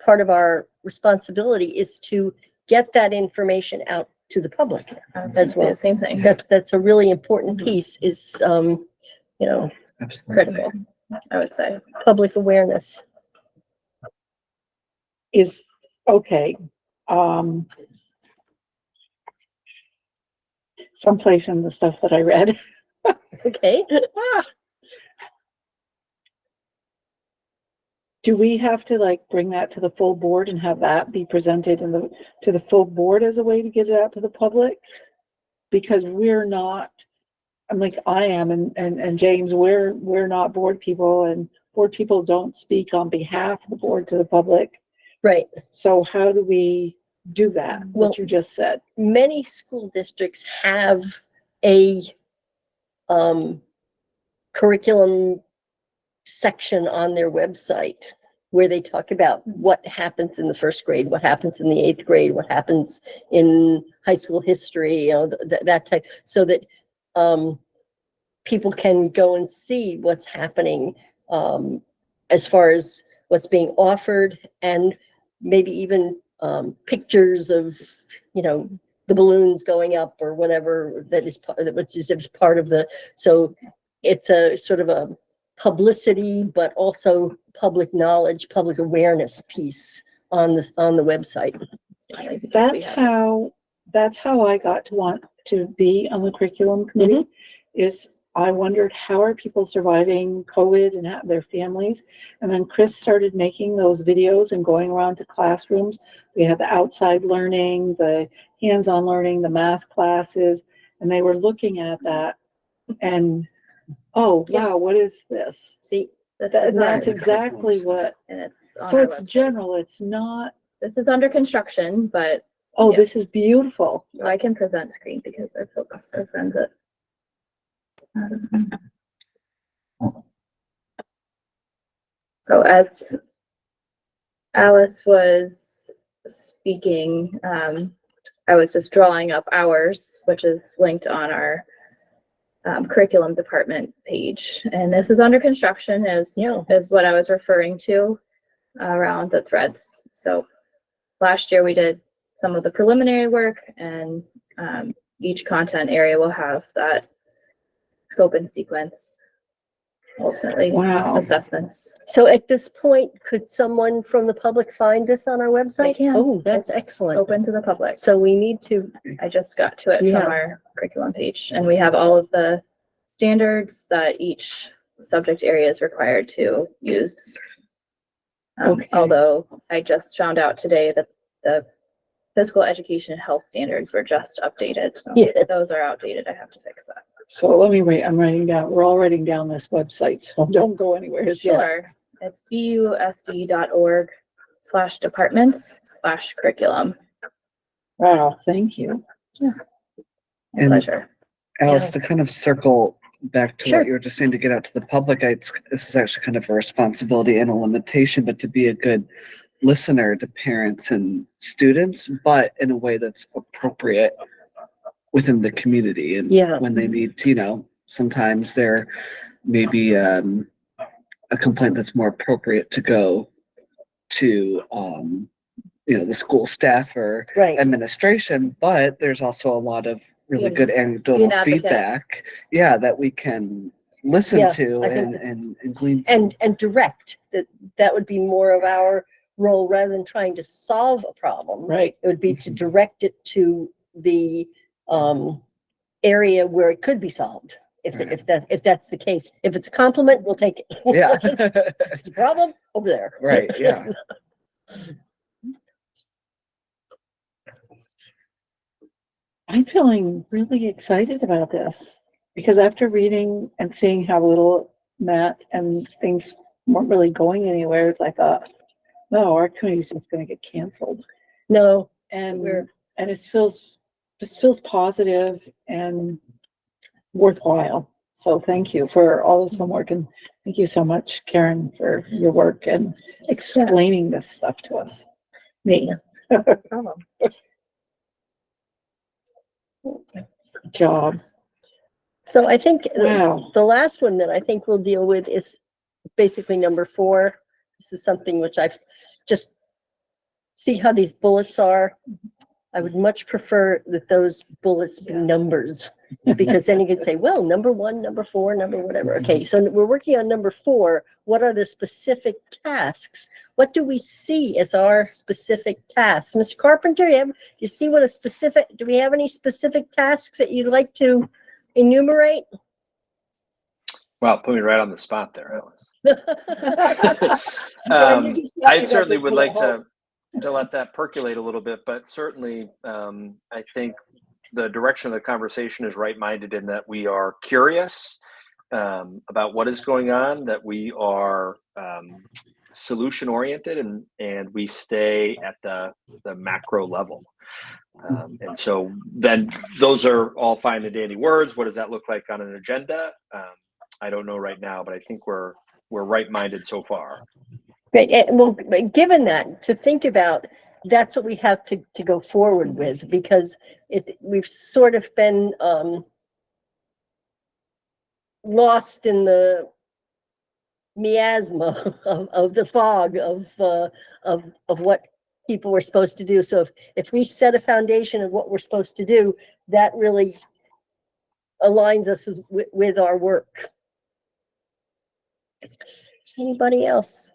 S4: part of our responsibility is to get that information out to the public as well.
S2: The same thing.
S4: That's a really important piece is,
S3: Absolutely.
S2: Critical, I would say.
S4: public awareness.
S1: Is okay. Someplace in the stuff that I read.
S4: Okay.
S1: Do we have to bring that to the full board and have that be presented to the full board as a way to get it out to the public? Because we're not, I am and James, we're not board people, and board people don't speak on behalf of the board to the public.
S4: Right.
S1: So how do we do that? What you just said.
S4: Many school districts have a curriculum section on their website where they talk about what happens in the first grade, what happens in the 8th grade, what happens in high school history, that type, so that people can go and see what's happening as far as what's being offered, and maybe even pictures of, the balloons going up or whatever that is which is part of the, so it's a sort of a publicity, but also public knowledge, public awareness piece on the website.
S1: That's how I got to want to be on the curriculum committee. Is I wondered, how are people surviving COVID and their families? And then Chris started making those videos and going around to classrooms. We had the outside learning, the hands-on learning, the math classes, and they were looking at that and, oh, wow, what is this?
S4: See,
S1: That's exactly what,
S2: and it's on
S1: so
S2: our
S1: it's
S2: website.
S1: General, it's not,
S2: This is under construction, but
S1: oh,
S2: yeah.
S1: This is beautiful.
S2: I can present screen because our folks are friends at. So as Alice was speaking, I was just drawing up ours, which is linked on our curriculum department page. And this is under construction is what I was referring to around the threads. So last year we did some of the preliminary work, and each content area will have that scope and sequence, ultimately.
S1: Wow.
S2: Assessments.
S4: So at this point, could someone from the public find this on our website?
S2: They can.
S4: Oh, that's
S2: It's
S4: excellent.
S2: Open to the public.
S4: So we need to,
S2: I just got to it
S4: Yeah.
S2: from our curriculum page, and we have all of the standards that each subject area is required to use.
S1: Okay.
S2: Although I just found out today that the physical education and health standards were just updated. So
S4: Yes.
S2: those are outdated. I have to fix that.
S1: So let me I'm writing down, we're all writing down this website, so don't go anywhere yet.
S2: Sure. It's BUUSD.org/departments/curriculum.
S1: Wow, thank you.
S2: Yeah.
S3: And
S2: Pleasure.
S3: Alice,
S4: Yeah.
S3: to kind of circle back to
S4: Sure.
S3: what you were just saying, to get out to the public, this is actually kind of a responsibility and a limitation, but to be a good listener to parents and students, but in a way that's appropriate within the community. And
S4: Yeah.
S3: when they need to, sometimes there may be a complaint that's more appropriate to go to, the school staff or
S4: Right.
S3: administration, but there's also a lot of really
S2: Be
S3: good
S2: an
S3: anecdotal
S2: advocate.
S3: feedback, that we can listen
S4: Yeah,
S3: to
S4: I think
S3: and glean from.
S4: And direct, that would be more of our role rather than trying to solve a problem.
S1: Right.
S4: It would be to direct it to the area where it could be solved. If that's the case, if it's a compliment, we'll take it.
S3: Yeah.
S4: If it's a problem, over there.
S3: Right, yeah.
S1: I'm feeling really excited about this because after reading and seeing how little Matt and things weren't really going anywhere, I thought, no, our committee's just gonna get canceled.
S4: No,
S1: And
S4: We're-
S1: this feels positive and worthwhile. So thank you for all this homework and thank you so much, Karen, for your work and explaining this stuff to us. Me.
S2: Problem.
S1: Good job.
S4: so I think
S1: Wow.
S4: the last one that I think we'll deal with is basically number 4. This is something which I've just see how these bullets are. I would much prefer that those bullets be numbers, because then you could say, well, number 1, number 4, number whatever. Okay, so we're working on number 4. What are the specific tasks? What do we see as our specific tasks? Mr. Carpenter, you see what do we have any specific tasks that you'd like to enumerate?
S5: Wow, put me right on the spot there, Alice.
S4: Well, you just-
S5: I
S4: you
S5: certainly
S4: just
S5: would
S4: put a
S5: like
S4: whole-
S5: to let that percolate a little bit, but certainly I think the direction of the conversation is right-minded in that we are curious about what is going on, that we are solution-oriented, and we stay at the macro level. And so then those are all fine and dandy words. What does that look like on an agenda? I don't know right now, but I think we're right-minded so far.
S4: Right, and well, given that, to think about, that's what we have to go forward with, because we've sort of been lost in the miasma of the fog of what people were supposed to do. So if we set a foundation of what we're supposed to do, that really aligns us with our work. Anybody else?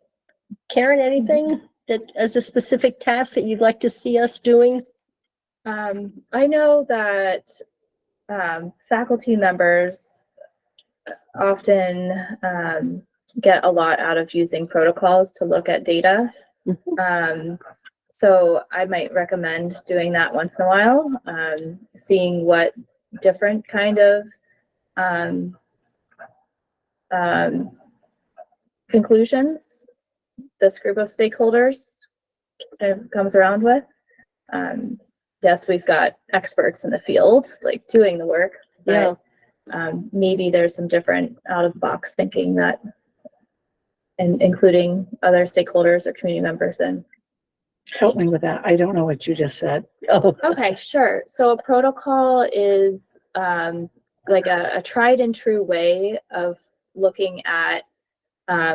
S4: Karen, anything that as a specific task that you'd like to see us doing?
S2: I know that faculty members often get a lot out of using protocols to look at data. So I might recommend doing that once in a while, seeing what different kind of conclusions this group of stakeholders comes around with. Yes, we've got experts in the field, like doing the work, but maybe there's some different out of the box thinking that, and including other stakeholders or community members in.
S1: Help me with that. I don't know what you just said.
S4: Oh,
S2: Okay, sure. So a protocol is like a tried and true way of looking at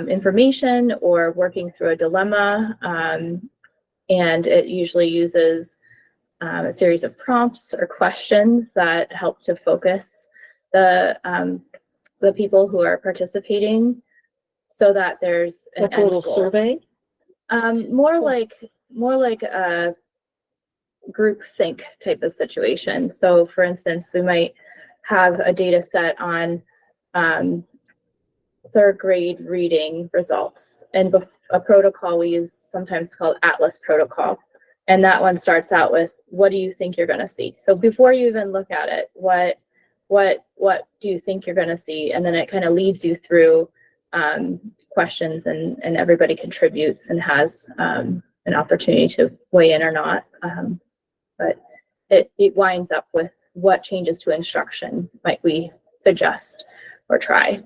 S2: information or working through a dilemma. And it usually uses a series of prompts or questions that help to focus the people who are participating so that there's an
S1: Like a
S2: end
S1: little
S2: goal.
S1: survey?
S2: More like a group think type of situation. So for instance, we might have a data set on third grade reading results, and a protocol we use sometimes called Atlas protocol. And that one starts out with, what do you think you're going to see? So before you even look at it, what do you think you're going to see? And then it kind of leads you through questions, and everybody contributes and has an opportunity to weigh in or not. But it winds up with what changes to instruction might we suggest or try.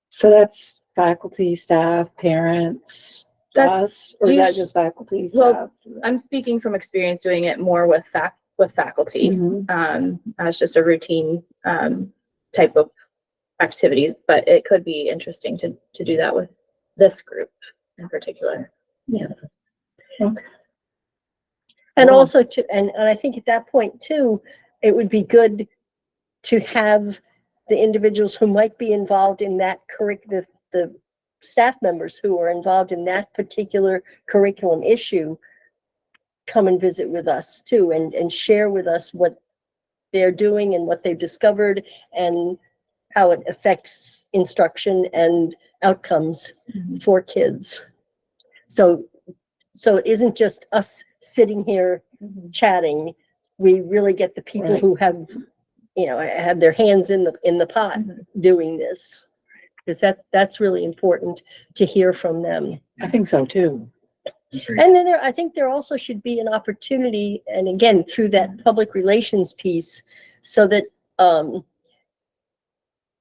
S1: So that's faculty, staff, parents,
S2: That's
S1: us, or is that
S2: usu-
S1: just faculty,
S2: well,
S1: staff?
S2: I'm speaking from experience doing it more with faculty,
S1: Mhm.
S2: as just a routine type of activity, but it could be interesting to do that with this group in particular.
S4: And
S1: Wow.
S4: also and I think at that point too, it would be good to have the individuals who might be involved in that the staff members who are involved in that particular curriculum issue come and visit with us too, and share with us what they're doing and what they've discovered and how it affects instruction and outcomes
S1: Mhm.
S4: for kids. So it isn't just us sitting here chatting. We really get the people
S1: Right.
S4: who have, have their hands in the pot doing this. Because that's really important to hear from them.
S1: I think so too.
S4: And then I think there also should be an opportunity, and again, through that public relations piece, so that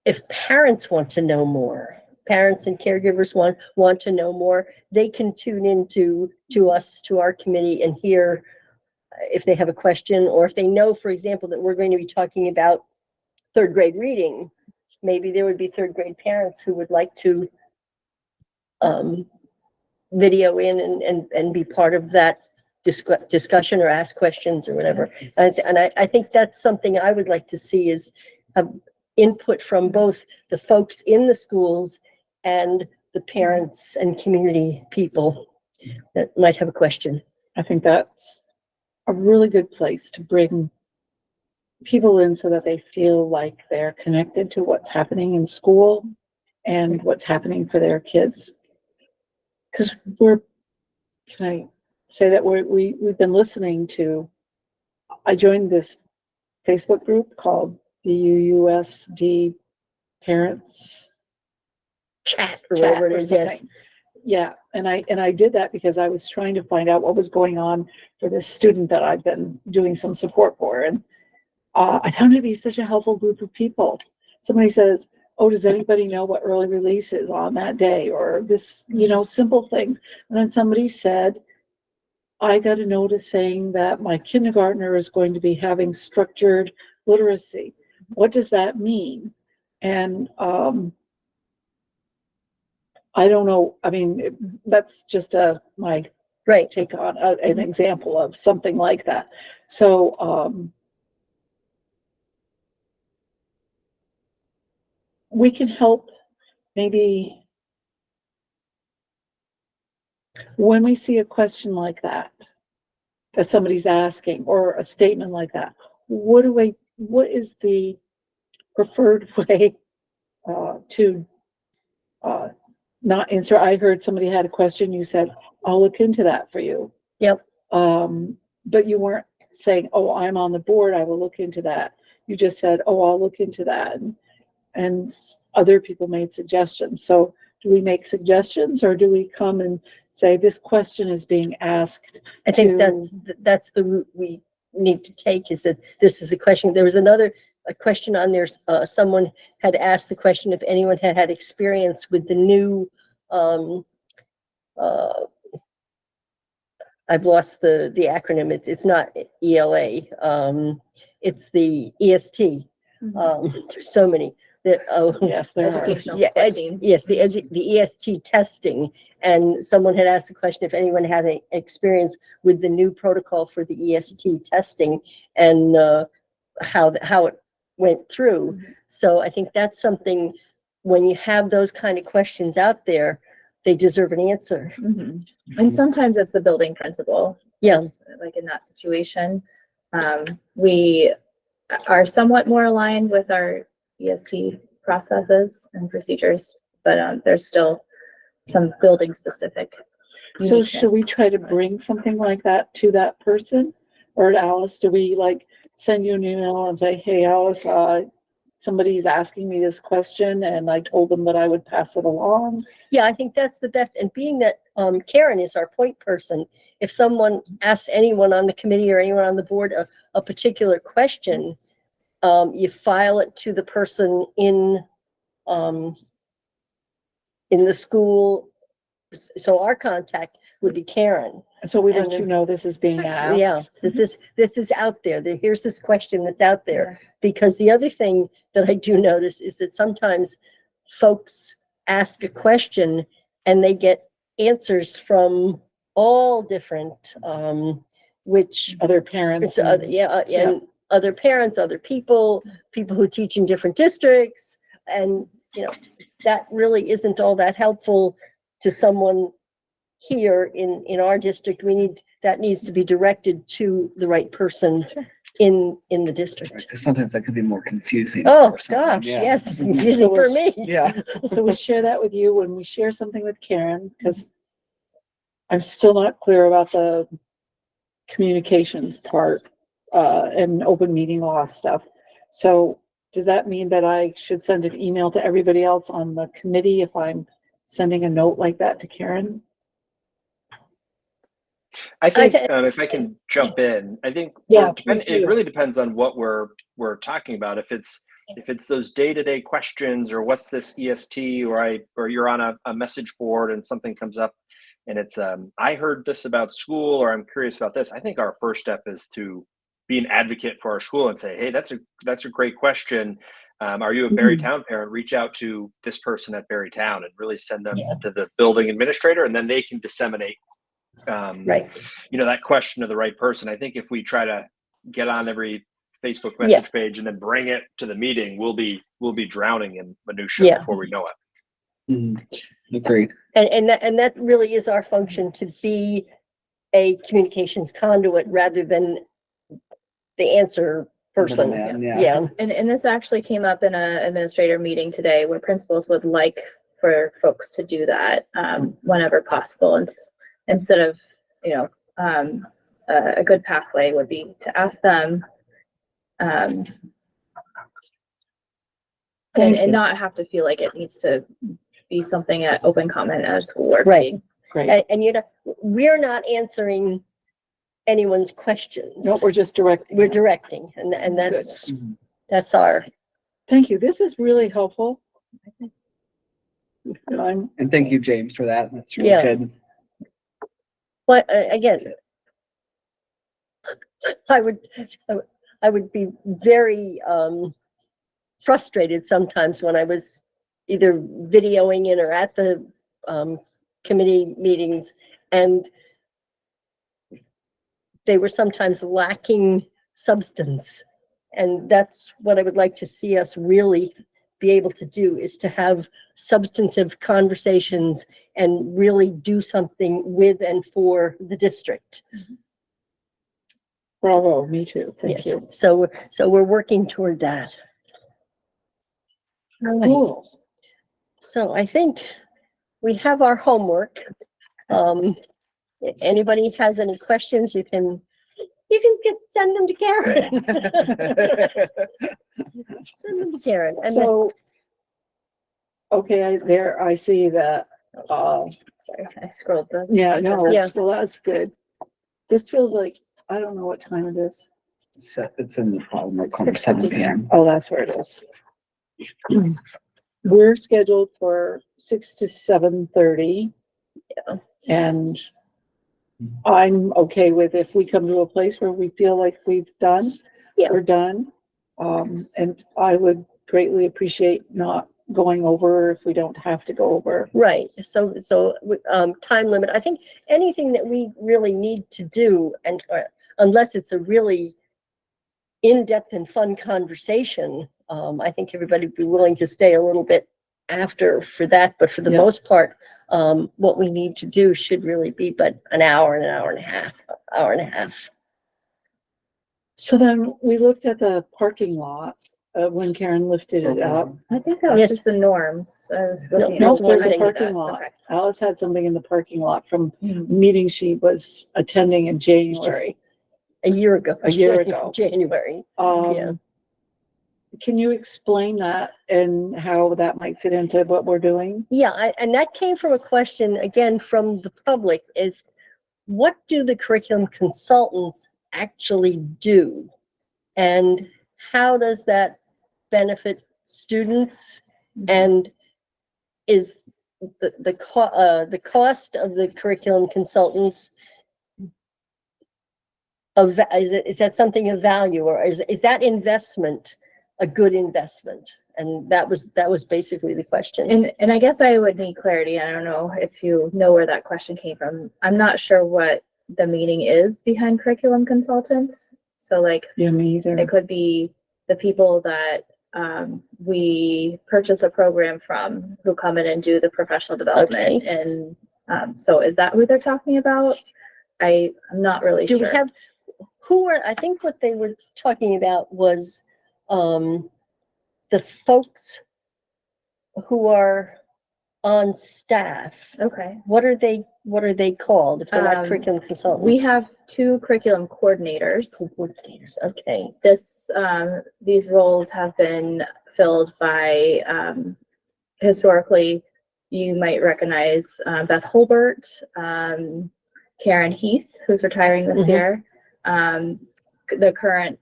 S4: if parents want to know more, parents and caregivers want to know more, they can tune into us, to our committee, and hear if they have a question, or if they know, for example, that we're going to be talking about third grade reading. Maybe there would be third grade parents who would like to video in and be part of that discussion or ask questions or whatever. And I think that's something I would like to see, is input from both the folks in the schools and the parents and community people that might have a question.
S1: I think that's a really good place to bring people in so that they feel like they're connected to what's happening in school and what's happening for their kids. Because can I say that we've been listening to, I joined this Facebook group called BUUSD Parents
S4: Chat or
S1: Chat
S4: whatever it
S1: or
S4: is, yes.
S1: something. Yeah, and I did that because I was trying to find out what was going on for this student that I've been doing some support for, and I found it to be such a helpful group of people. Somebody says, "Oh, does anybody know what early release is on that day?" Or this, simple things. And then somebody said, "I got a notice saying that my kindergartner is going to be having structured literacy. What does that mean?" And I don't know. I mean, that's just my
S4: Right.
S1: take on an example of something like that. So we can help maybe when we see a question like that somebody's asking, or a statement like that. What is the preferred way to not answer? I heard somebody had a question. You said, "I'll look into that for you."
S4: Yep.
S1: But you weren't saying, "Oh, I'm on the board, I will look into that." You just said, "Oh, I'll look into that." And other people made suggestions. So do we make suggestions, or do we come and say, "This question is being asked"?
S4: I think that's the route we need to take, is that this is a question. There was a question on there. Someone had asked the question if anyone had experience with the new, I've lost the acronym. It's not ELA. It's the EST. There's so many.
S1: Yes, there are.
S2: Educational
S4: Yeah,
S2: support team.
S4: yes, the EST testing, and someone had asked the question if anyone had any experience with the new protocol for the EST testing, and how it went through. So I think that's something, when you have those kind of questions out there, they deserve an answer.
S2: And sometimes it's the building principal.
S4: Yeah.
S2: Like in that situation, we are somewhat more aligned with our EST processes and procedures, but there's still some building specific.
S1: So should we try to bring something like that to that person, or to Alice? Do we send you an email and say, "Hey, Alice, somebody's asking me this question," and I told them that I would pass it along?
S4: Yeah, I think that's the best. And being that Karen is our point person, if someone asks anyone on the committee or anyone on the board a particular question, You file it to the person in the school. So our contact would be Karen.
S1: So we
S4: And
S1: let you
S4: then-
S1: know this is being asked.
S4: Yeah, that this is out there, that here's this question that's out there. Because the other thing that I do notice is that sometimes folks ask a question and they get answers from all different, which
S1: Other parents.
S4: it's, other, yeah, and other parents, other people who teach in different districts. And, that really isn't all that helpful to someone here in our district. That needs to be directed to the right person in the district.
S3: Because sometimes that could be more confusing.
S4: Oh,
S3: for someone.
S4: gosh,
S3: Yeah.
S4: yes, it's confusing for me.
S3: Yeah.
S1: So we share that with you when we share something with Karen, because I'm still not clear about the communications part, and open meeting law stuff. So does that mean that I should send an email to everybody else on the committee if I'm sending a note like that to Karen?
S5: I think
S4: Okay.
S5: if I can jump in, I think
S1: Yeah,
S5: it
S1: please do.
S5: really depends on what we're talking about. If it's those day-to-day questions, or what's this EST, or you're on a message board and something comes up and it's I heard this about school, or I'm curious about this. I think our first step is to be an advocate for our school and say, hey, that's a great question. Are you a Berrytown parent? Reach out to this person at Berrytown and really send them to the building administrator, and then they can disseminate
S4: Right.
S5: that question to the right person. I think if we try to get on every Facebook message page and then bring it to the meeting, we'll be drowning in minutia before we know it.
S3: Agreed.
S4: And that really is our function, to be a communications conduit rather than the answer person.
S3: Yeah.
S2: And this actually came up in an administrator meeting today, where principals would like for folks to do that whenever possible. And instead of, a good pathway would be to ask them and not have to feel like it needs to be something at open comment at a school or
S4: Right.
S1: Great.
S4: And we're not answering anyone's questions.
S1: No, we're just directing.
S4: We're directing, and that's
S3: Mhm.
S4: that's our.
S1: Thank you. This is really helpful.
S3: And thank you, James, for that. That's really
S4: Yeah.
S3: good.
S4: But again, I would be very frustrated sometimes when I was either videoing in or at the committee meetings, and they were sometimes lacking substance. And that's what I would like to see us really be able to do, is to have substantive conversations and really do something with and for the district.
S1: Bravo, me too. Thank
S4: Yes.
S1: you.
S4: So we're working toward that. All right.
S1: Cool.
S4: So I think we have our homework. If anybody has any questions, you can send them to Karen. Send them to Karen. And then,
S1: So, okay, I see that,
S2: Sorry, I scrolled the.
S1: yeah, no,
S4: Yeah.
S1: so that's good. This feels like, I don't know what time it is.
S3: It's in the bottom right corner, 7 p.m.
S1: Oh, that's where it is. We're scheduled for 6 to 7:30.
S2: Yeah.
S1: And I'm okay with, if we come to a place where we feel like we're done. And I would greatly appreciate not going over if we don't have to go over.
S4: right, so time limit. I think anything that we really need to do, and unless it's a really in-depth and fun conversation, I think everybody would be willing to stay a little bit after for that. But for the
S1: Yeah.
S4: most part, what we need to do should really be but an hour and a half.
S1: So then we looked at the parking lot, when Karen lifted it up.
S2: I think that was
S4: Yes.
S2: just the norms. I was
S4: No,
S2: looking.
S4: no,
S2: I
S1: No, there's
S2: see
S1: a
S2: that.
S1: parking lot.
S2: Okay.
S1: Alice had something in the parking lot from meeting she was attending in January.
S4: A year ago.
S1: A year ago.
S4: January. Yeah.
S1: Can you explain that and how that might fit into what we're doing?
S4: Yeah, and that came from a question, again, from the public, is what do the curriculum consultants actually do? And how does that benefit students? And is the cost of the curriculum consultants is that something of value, or is that investment a good investment? And that was basically the question.
S2: And I guess I would need clarity. I don't know if you know where that question came from. I'm not sure what the meaning is behind curriculum consultants. So like,
S1: Yeah, me either.
S2: it could be the people that we purchase a program from who come in and do the professional development. And so is that who they're talking about? I'm not really
S4: Do
S2: sure.
S4: we have, I think what they were talking about was the folks who are on staff.
S2: Okay.
S4: What are they called if they're not curriculum consultants?
S2: We have 2 curriculum coordinators.
S4: Coordinators, okay.
S2: These roles have been filled by, historically, you might recognize Beth Holbert, Karen Heath, who's retiring this
S4: Mhm.
S2: year. The current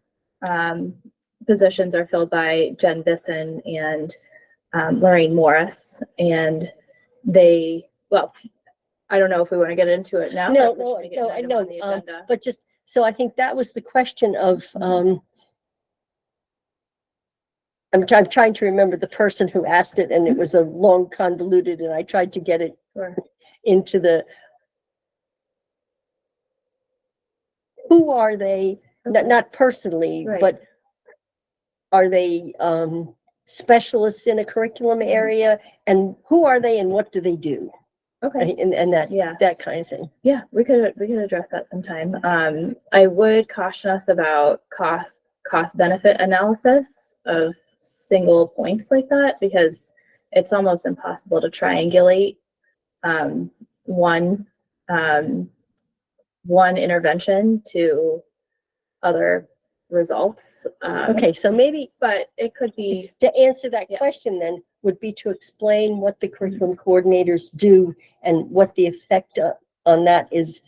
S2: positions are filled by Jen Bisson and Lorraine Morris, and I don't know if we want to get into it now.
S4: No,
S2: but we
S4: no,
S2: should make it
S4: no,
S2: an
S4: I
S2: item
S4: know,
S2: on the agenda.
S4: but just, so I think that was the question of, I'm trying to remember the person who asked it, and it was a long convoluted, and I tried to get it
S2: Sure.
S4: into the, who are they, not personally,
S2: Right.
S4: but are they specialists in a curriculum area, and who are they and what do they do?
S2: Okay.
S4: And that,
S2: Yeah.
S4: that kind of thing.
S2: Yeah, we could address that sometime. I would caution us about cost benefit analysis of single points like that, because it's almost impossible to triangulate one intervention to other results.
S4: Okay, so maybe
S2: But it could be,
S4: to answer that
S2: Yeah.
S4: question then would be to explain what the curriculum coordinators do and what the effect on that is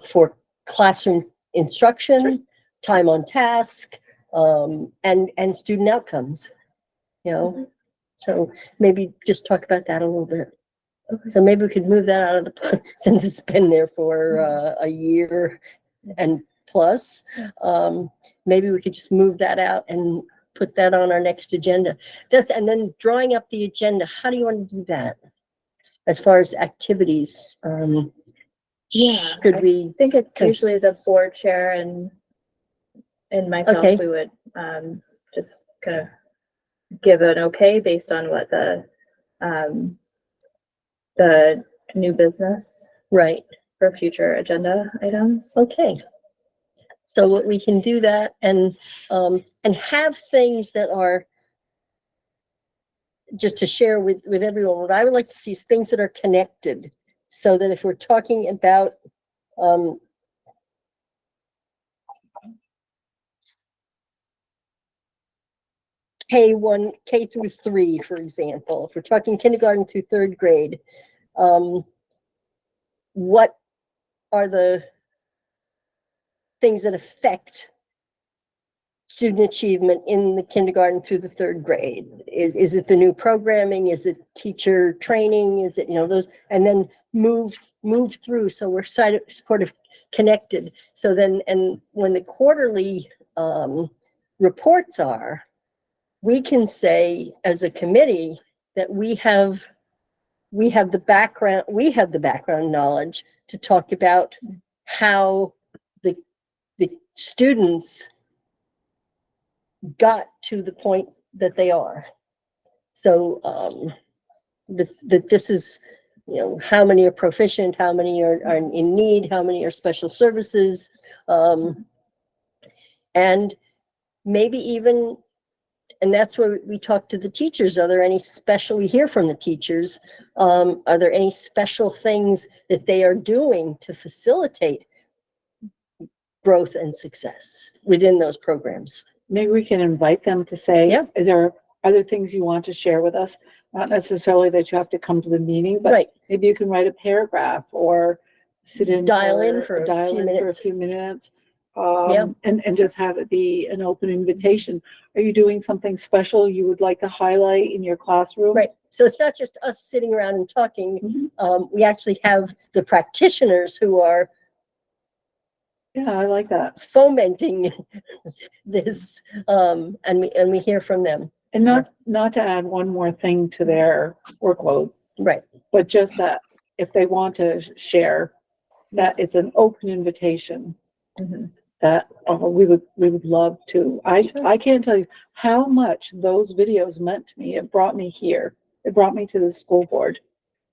S4: for classroom instruction, time on task, and student outcomes, you know?
S2: Mhm.
S4: So maybe just talk about that a little bit.
S2: Okay.
S4: So maybe we could move that out of the, since it's been there for a year and plus, maybe we could just move that out and put that on our next agenda. And then drawing up the agenda, how do you want to do that? As far as activities,
S2: Yeah,
S4: could
S2: I
S4: we,
S2: think it's usually the
S4: cons-
S2: board chair and myself,
S4: Okay.
S2: we would just kind of give an okay based on what the new business
S4: right,
S2: for future agenda items.
S4: okay. So what we can do that and have things that are just to share with everyone. What I would like to see is things that are connected, so that if we're talking about K through 3, for example, if we're talking kindergarten through 3rd grade, what are the things that affect student achievement in the kindergarten through the 3rd grade? Is it the new programming? Is it teacher training? Is it, those, and then move through. So we're sort of connected. So then, and when the quarterly reports are, we can say as a committee that we have the background knowledge to talk about how the students got to the point that they are. So that this is, how many are proficient, how many are in need, how many are special services, and maybe even, and that's where we talk to the teachers. Are there any special, we hear from the teachers, are there any special things that they are doing to facilitate growth and success within those programs?
S1: Maybe we can invite them to say,
S4: Yeah.
S1: are there other things you want to share with us? Not necessarily that you have to come to the meeting, but
S4: Right,
S1: maybe you can write a paragraph or sit in
S4: Dial in for a
S1: dial
S4: few
S1: in for a
S4: minutes.
S1: few minutes
S4: Yeah.
S1: And just have it be an open invitation. Are you doing something special you would like to highlight in your classroom?
S4: Right. So it's not just us sitting around and talking. We actually have the practitioners who are
S1: Yeah, I like that.
S4: fomenting this, and we hear from them.
S1: And not to add one more thing to their workload,
S4: Right.
S1: but just that if they want to share, that it's an open invitation. That we would love to. I can't tell you how much those videos meant to me. It brought me here. It brought me to the school board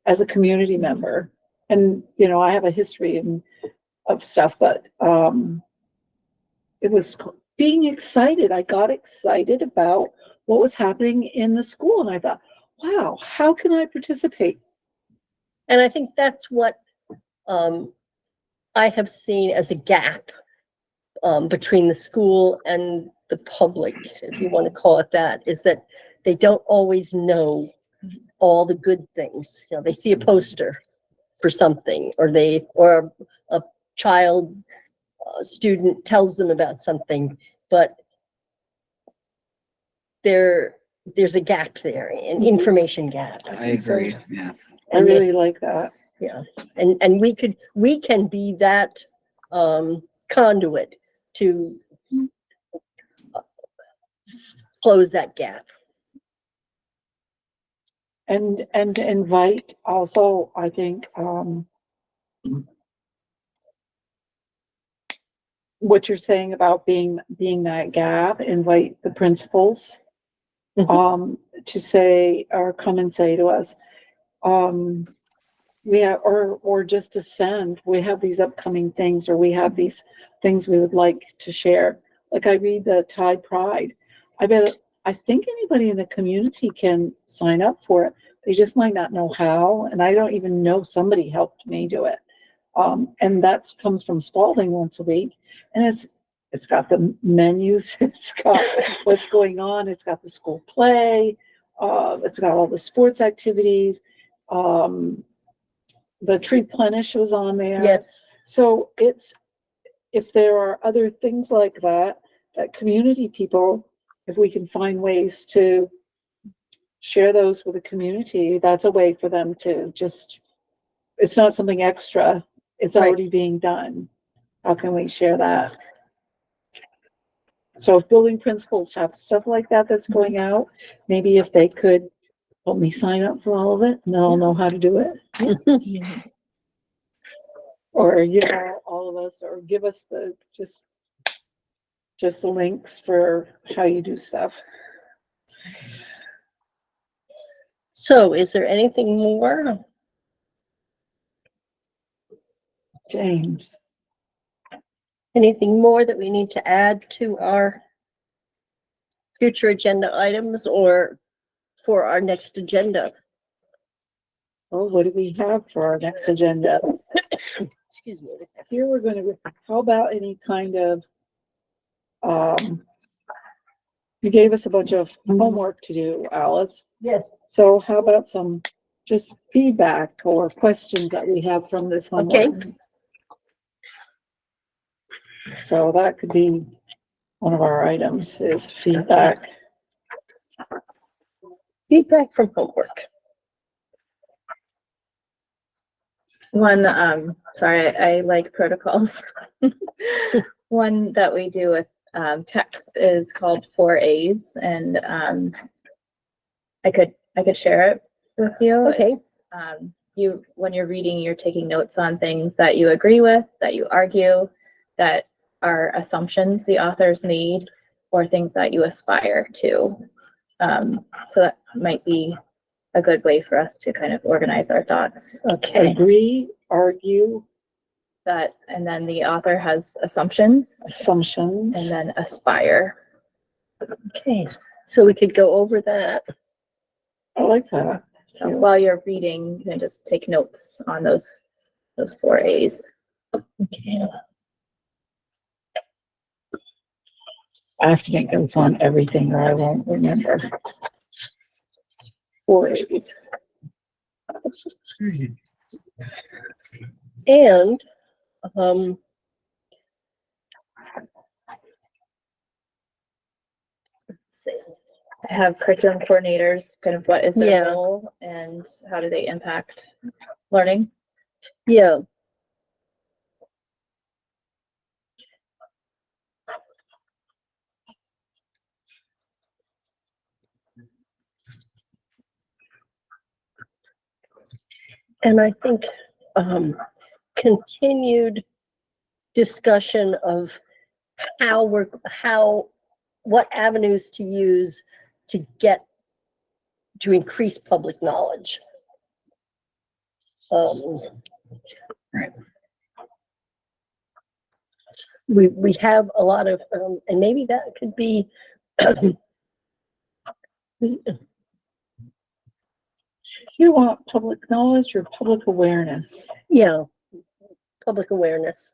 S1: as a community member. And, you know, I have a history of stuff, but it was being excited. I got excited about what was happening in the school. And I thought, wow, how can I participate?
S4: And I think that's what I have seen as a gap between the school and the public, if you want to call it that, is that they don't always know all the good things. You know, they see a poster for something, or a child student tells them about something, but there's a gap there, an information gap.
S3: I agree, yeah.
S1: I really like that.
S4: Yeah, and we can be that conduit to close that gap.
S1: And to invite also, I think, what you're saying about being that gap, invite the principals, to say, or come and say to us, we have, or just to send, we have these upcoming things, or we have these things we would like to share. Like I read the Tide Pride. I think anybody in the community can sign up for it. They just might not know how. And I don't even know, somebody helped me do it. And that comes from Spalding once a week. And it's got the menus, it's got what's going on, it's got the school play, it's got all the sports activities. The Tree Plenish was on there.
S4: Yes.
S1: So if there are other things like that community people, if we can find ways to share those with the community, that's a way for them to just, it's not something extra, it's
S4: Right.
S1: already being done. How can we share that? So if building principals have stuff like that that's going out, maybe if they could help me sign up for all of it, and they'll know how to do it. Or, you know, all of us, or give us the, just the links for how you do stuff.
S4: So is there anything more?
S1: James.
S4: Anything more that we need to add to our future agenda items or for our next agenda?
S1: Oh, what do we have for our next agenda?
S4: Excuse me.
S1: Here we're gonna, how about any kind of, you gave us a bunch of homework to do, Alice.
S4: Yes.
S1: So how about some just feedback or questions that we have from this homework?
S4: Okay.
S1: So that could be one of our items, is feedback.
S4: Feedback from homework.
S2: One, sorry, I like protocols. One that we do with text is called 4A's, and I could share it with you.
S4: Okay.
S2: It's, when you're reading, you're taking notes on things that you agree with, that you argue, that are assumptions the authors made, or things that you aspire to. So that might be a good way for us to kind of organize our thoughts.
S4: Okay.
S1: Agree, argue,
S2: That, and then the author has assumptions,
S1: assumptions.
S2: and then aspire.
S4: Okay. So we could go over that.
S1: I like that.
S2: So while you're reading, you can just take notes on those 4A's.
S4: Okay.
S1: I have to make notes on everything or I won't remember. 4A's.
S4: And see.
S2: have curriculum coordinators, kind of what is their
S4: Yeah.
S2: role and how do they impact learning?
S4: Yeah. And I think continued discussion of what avenues to use to increase public knowledge.
S3: Right.
S4: We have a lot of, and maybe that could be
S1: You want public knowledge or public awareness?
S4: yeah, public awareness.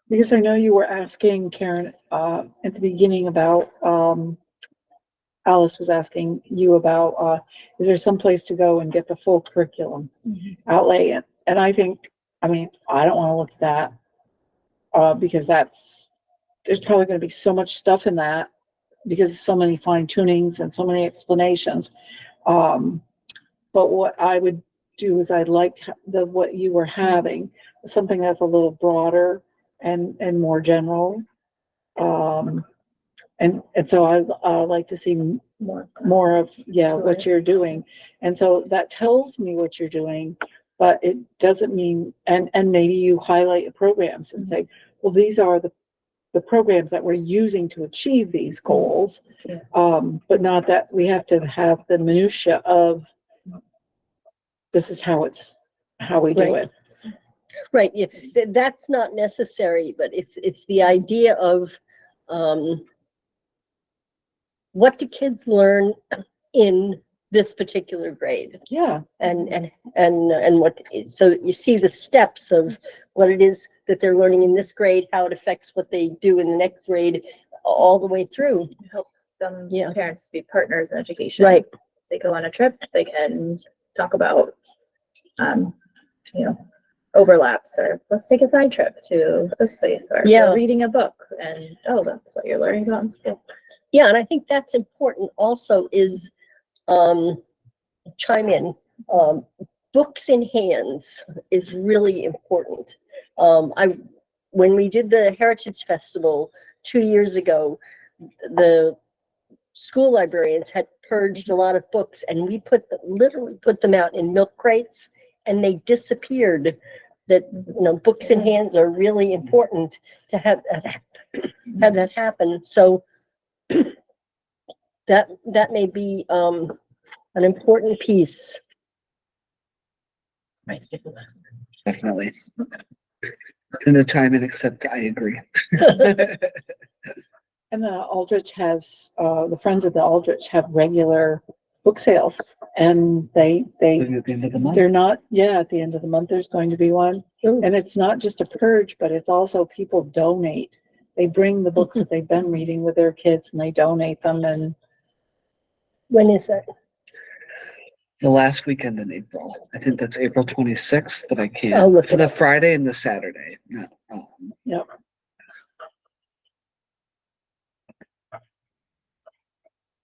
S1: Because I know you were asking Karen, at the beginning about, Alice was asking you about, is there some place to go and get the full curriculum outlay? And I think, I mean, I don't want to look at that, because there's probably going to be so much stuff in that because so many fine tunings and so many explanations. But what I would do is I'd like what you were having, something that's a little broader and more general. And so I like to see more of, what you're doing. And so that tells me what you're doing, but it doesn't mean, and maybe you highlight programs and say, well, these are the programs that we're using to achieve these goals.
S2: Yeah.
S1: But not that we have to have the minutia of this is how we do
S4: Right.
S1: it.
S4: Right, yeah, that's not necessary, but it's the idea of, what do kids learn in this particular grade?
S1: Yeah.
S4: And what, so you see the steps of what it is that they're learning in this grade, how it affects what they do in the next grade, all the way through.
S2: Help them,
S4: Yeah.
S2: parents to be partners in education.
S4: Right,
S2: If they go on a trip, they can talk about, overlaps, or let's take a side trip to this place, or
S4: Yeah.
S2: we're reading a book and, oh, that's what you're learning about in school.
S4: yeah, and I think that's important also is, chime in, books in hands is really important. When we did the Heritage Festival 2 years ago, the school librarians had purged a lot of books and we literally put them out in milk crates and they disappeared. That, books in hands are really important to have that happen. So that may be, an important piece.
S3: Definitely. And the time and accept, I agree.
S1: And the Aldrich has, the Friends of the Aldrich have regular book sales, and
S3: At the end of the month.
S1: they're not, at the end of the month, there's going to be one. And it's not just a purge, but it's also people donate. They bring the books that they've been reading with their kids and they donate them. And
S4: When is that?
S3: The last weekend in April. I think that's April 26th, but I
S4: I'll
S3: can't.
S4: look
S3: For
S4: it
S3: the
S4: up.
S3: Friday and the Saturday.
S1: Yep.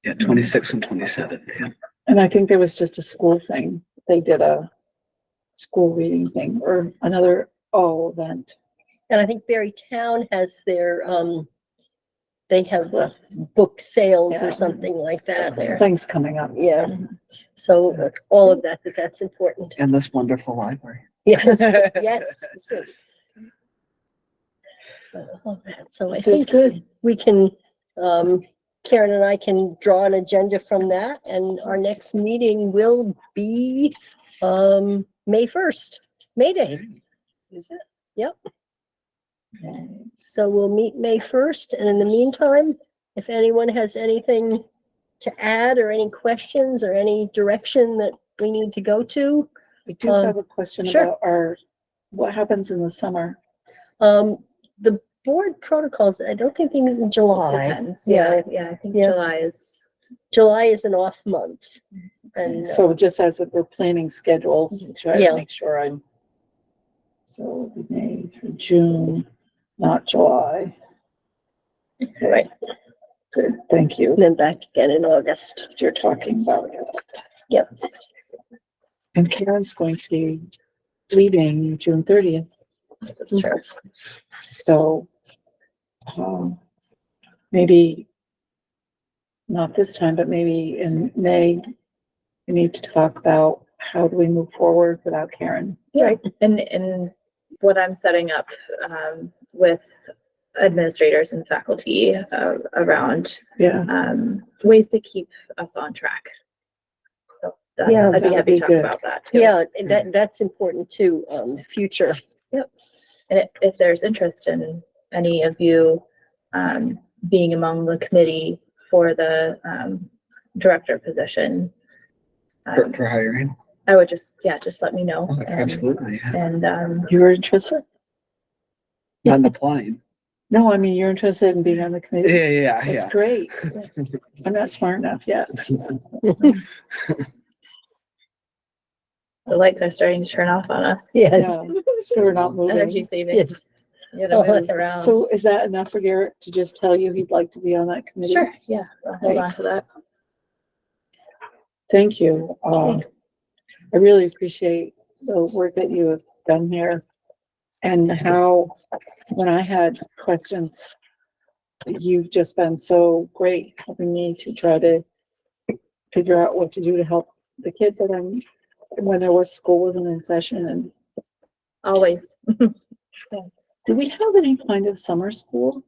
S3: Yeah, 26th and 27th. Yeah.
S1: And I think there was just a school thing. They did a school reading thing or another event.
S4: And I think Berrytown has their, they have book sales
S1: Yeah.
S4: or something like that there.
S1: Things coming up.
S4: Yeah. So all of that's important.
S3: And this wonderful library.
S4: Yes, yes. So I
S1: That's
S4: think
S1: good.
S4: we can, Karen and I can draw an agenda from that, and our next meeting will be, May 1st, May Day.
S1: Is it?
S4: Yep. So we'll meet May 1st, and in the meantime, if anyone has anything to add or any questions or any direction that we need to go to,
S1: I do have a question
S4: sure.
S1: about what happens in the summer.
S4: the board protocols, I don't think they meet in July.
S2: Depends, yeah, I think
S4: Yeah.
S2: July is
S4: an off month. And
S1: So just as if we're planning schedules, try
S4: Yeah.
S1: to make sure so May through June, not July.
S4: All right,
S1: Good, thank you.
S4: and then back again in August.
S1: You're talking about it.
S4: Yep.
S1: And Karen's going to be leaving June 30th,
S2: This is true.
S1: so, maybe not this time, but maybe in May, we need to talk about how do we move forward without Karen.
S2: Yeah, and what I'm setting up with administrators and faculty around
S1: Yeah,
S2: ways to keep us on track. So
S4: Yeah,
S2: I'd be
S1: that would
S2: happy
S1: be
S2: to talk
S1: good.
S2: about that too.
S4: Yeah, that's important too, future.
S2: And if there's interest in any of you being among the committee for the director position,
S3: For hiring.
S2: I would just let me know.
S3: Oh, absolutely. Yeah.
S2: And
S1: you were interested?
S3: Not in applying.
S1: No, I mean, you're interested in being on the committee?
S3: Yeah.
S1: That's great. I'm not smart enough yet.
S2: the lights are starting to turn off on us.
S4: Yes,
S1: Yeah, so we're not
S2: Energy
S1: moving.
S2: savings.
S4: yes.
S2: You gotta move around.
S1: So is that enough for Garrett to just tell you he'd like to be on that committee?
S2: Sure, yeah, I'll hold on to that.
S1: Thank you. I really appreciate the work that you have done here and how, when I had questions, you've just been so great helping me to try to figure out what to do to help the kid that I'm, when school wasn't in session. And
S2: Always.
S1: do we have any kind of summer school?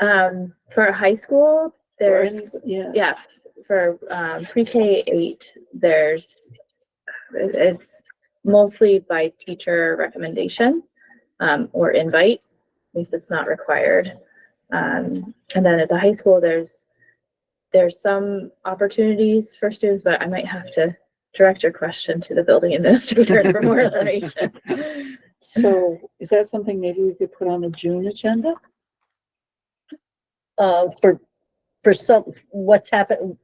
S2: For high school,
S1: Or any-
S2: there's,
S1: Yeah,
S2: yeah, for pre-K 8, it's mostly by teacher recommendation or invite, at least it's not required. And then at the high school, there's some opportunities for students, but I might have to direct your question to the building administrator for more information.
S1: so is that something maybe we could put on the June agenda?
S4: For some, what's happened,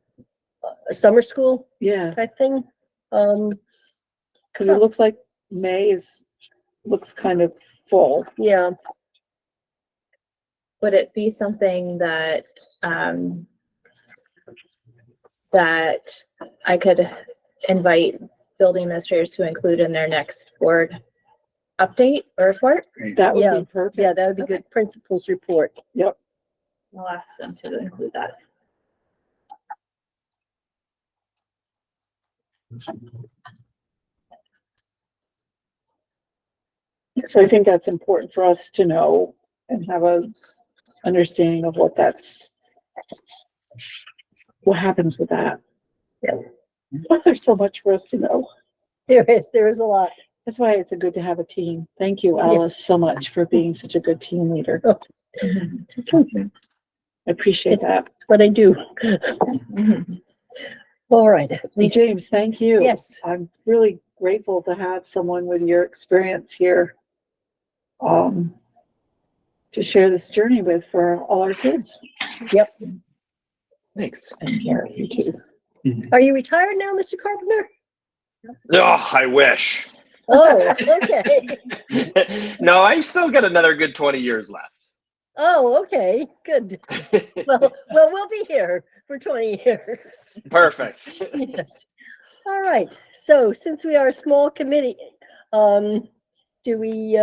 S4: summer school
S1: Yeah,
S4: type thing?
S1: because it looks like May looks kind of full.
S4: Yeah,
S2: Would it be something that that I could invite building administrators to include in their next board update or report?
S3: Great.
S1: That would
S4: Yeah,
S1: be perfect.
S4: yeah, that would be
S2: Okay.
S4: good. Principal's report.
S1: Yep.
S2: I'll ask them to include that.
S1: So I think that's important for us to know and have a understanding of what happens with that.
S4: Yeah.
S1: But there's so much for us to know.
S4: There is a lot.
S1: That's why it's a good to have a team. Thank you, Alice, so much for being such a good team leader.
S4: Oh.
S1: I appreciate that.
S4: That's what I do. All right. at
S1: And
S4: least-
S1: James, thank you.
S4: Yes.
S1: I'm really grateful to have someone with your experience here to share this journey with for all our kids.
S4: Yep.
S5: Thanks.
S1: And here, you too.
S4: Are you retired now, Mr. Carpenter?
S5: Oh, I wish.
S4: Oh, okay.
S5: No, I still got another good 20 years left.
S4: Oh, okay, good. Well, we'll be here for 20 years.
S5: Perfect.
S4: Yes. All right. So since we are a small committee, do we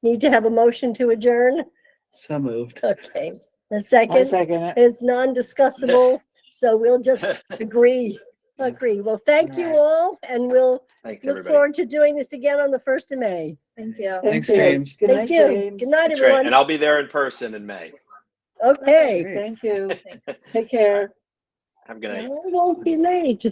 S4: need to have a motion to adjourn?
S3: So moved.
S4: Okay. A
S1: I
S4: second.
S1: second it.
S4: It's non-discussable, so we'll just agree. Well, thank you all, and we'll
S5: Thanks,
S4: look
S5: everybody.
S4: forward to doing this again on the 1st of May.
S2: Thank you.
S3: Thanks,
S1: you.
S3: James.
S1: Good night,
S4: Thank you.
S1: James.
S4: Good night,
S5: That's right.
S4: everyone.
S5: And I'll be there in person in May.
S4: Okay.
S3: Great.
S1: Thank you.
S2: Thanks.
S1: Take care.
S5: Have a good night.
S4: It won't be late.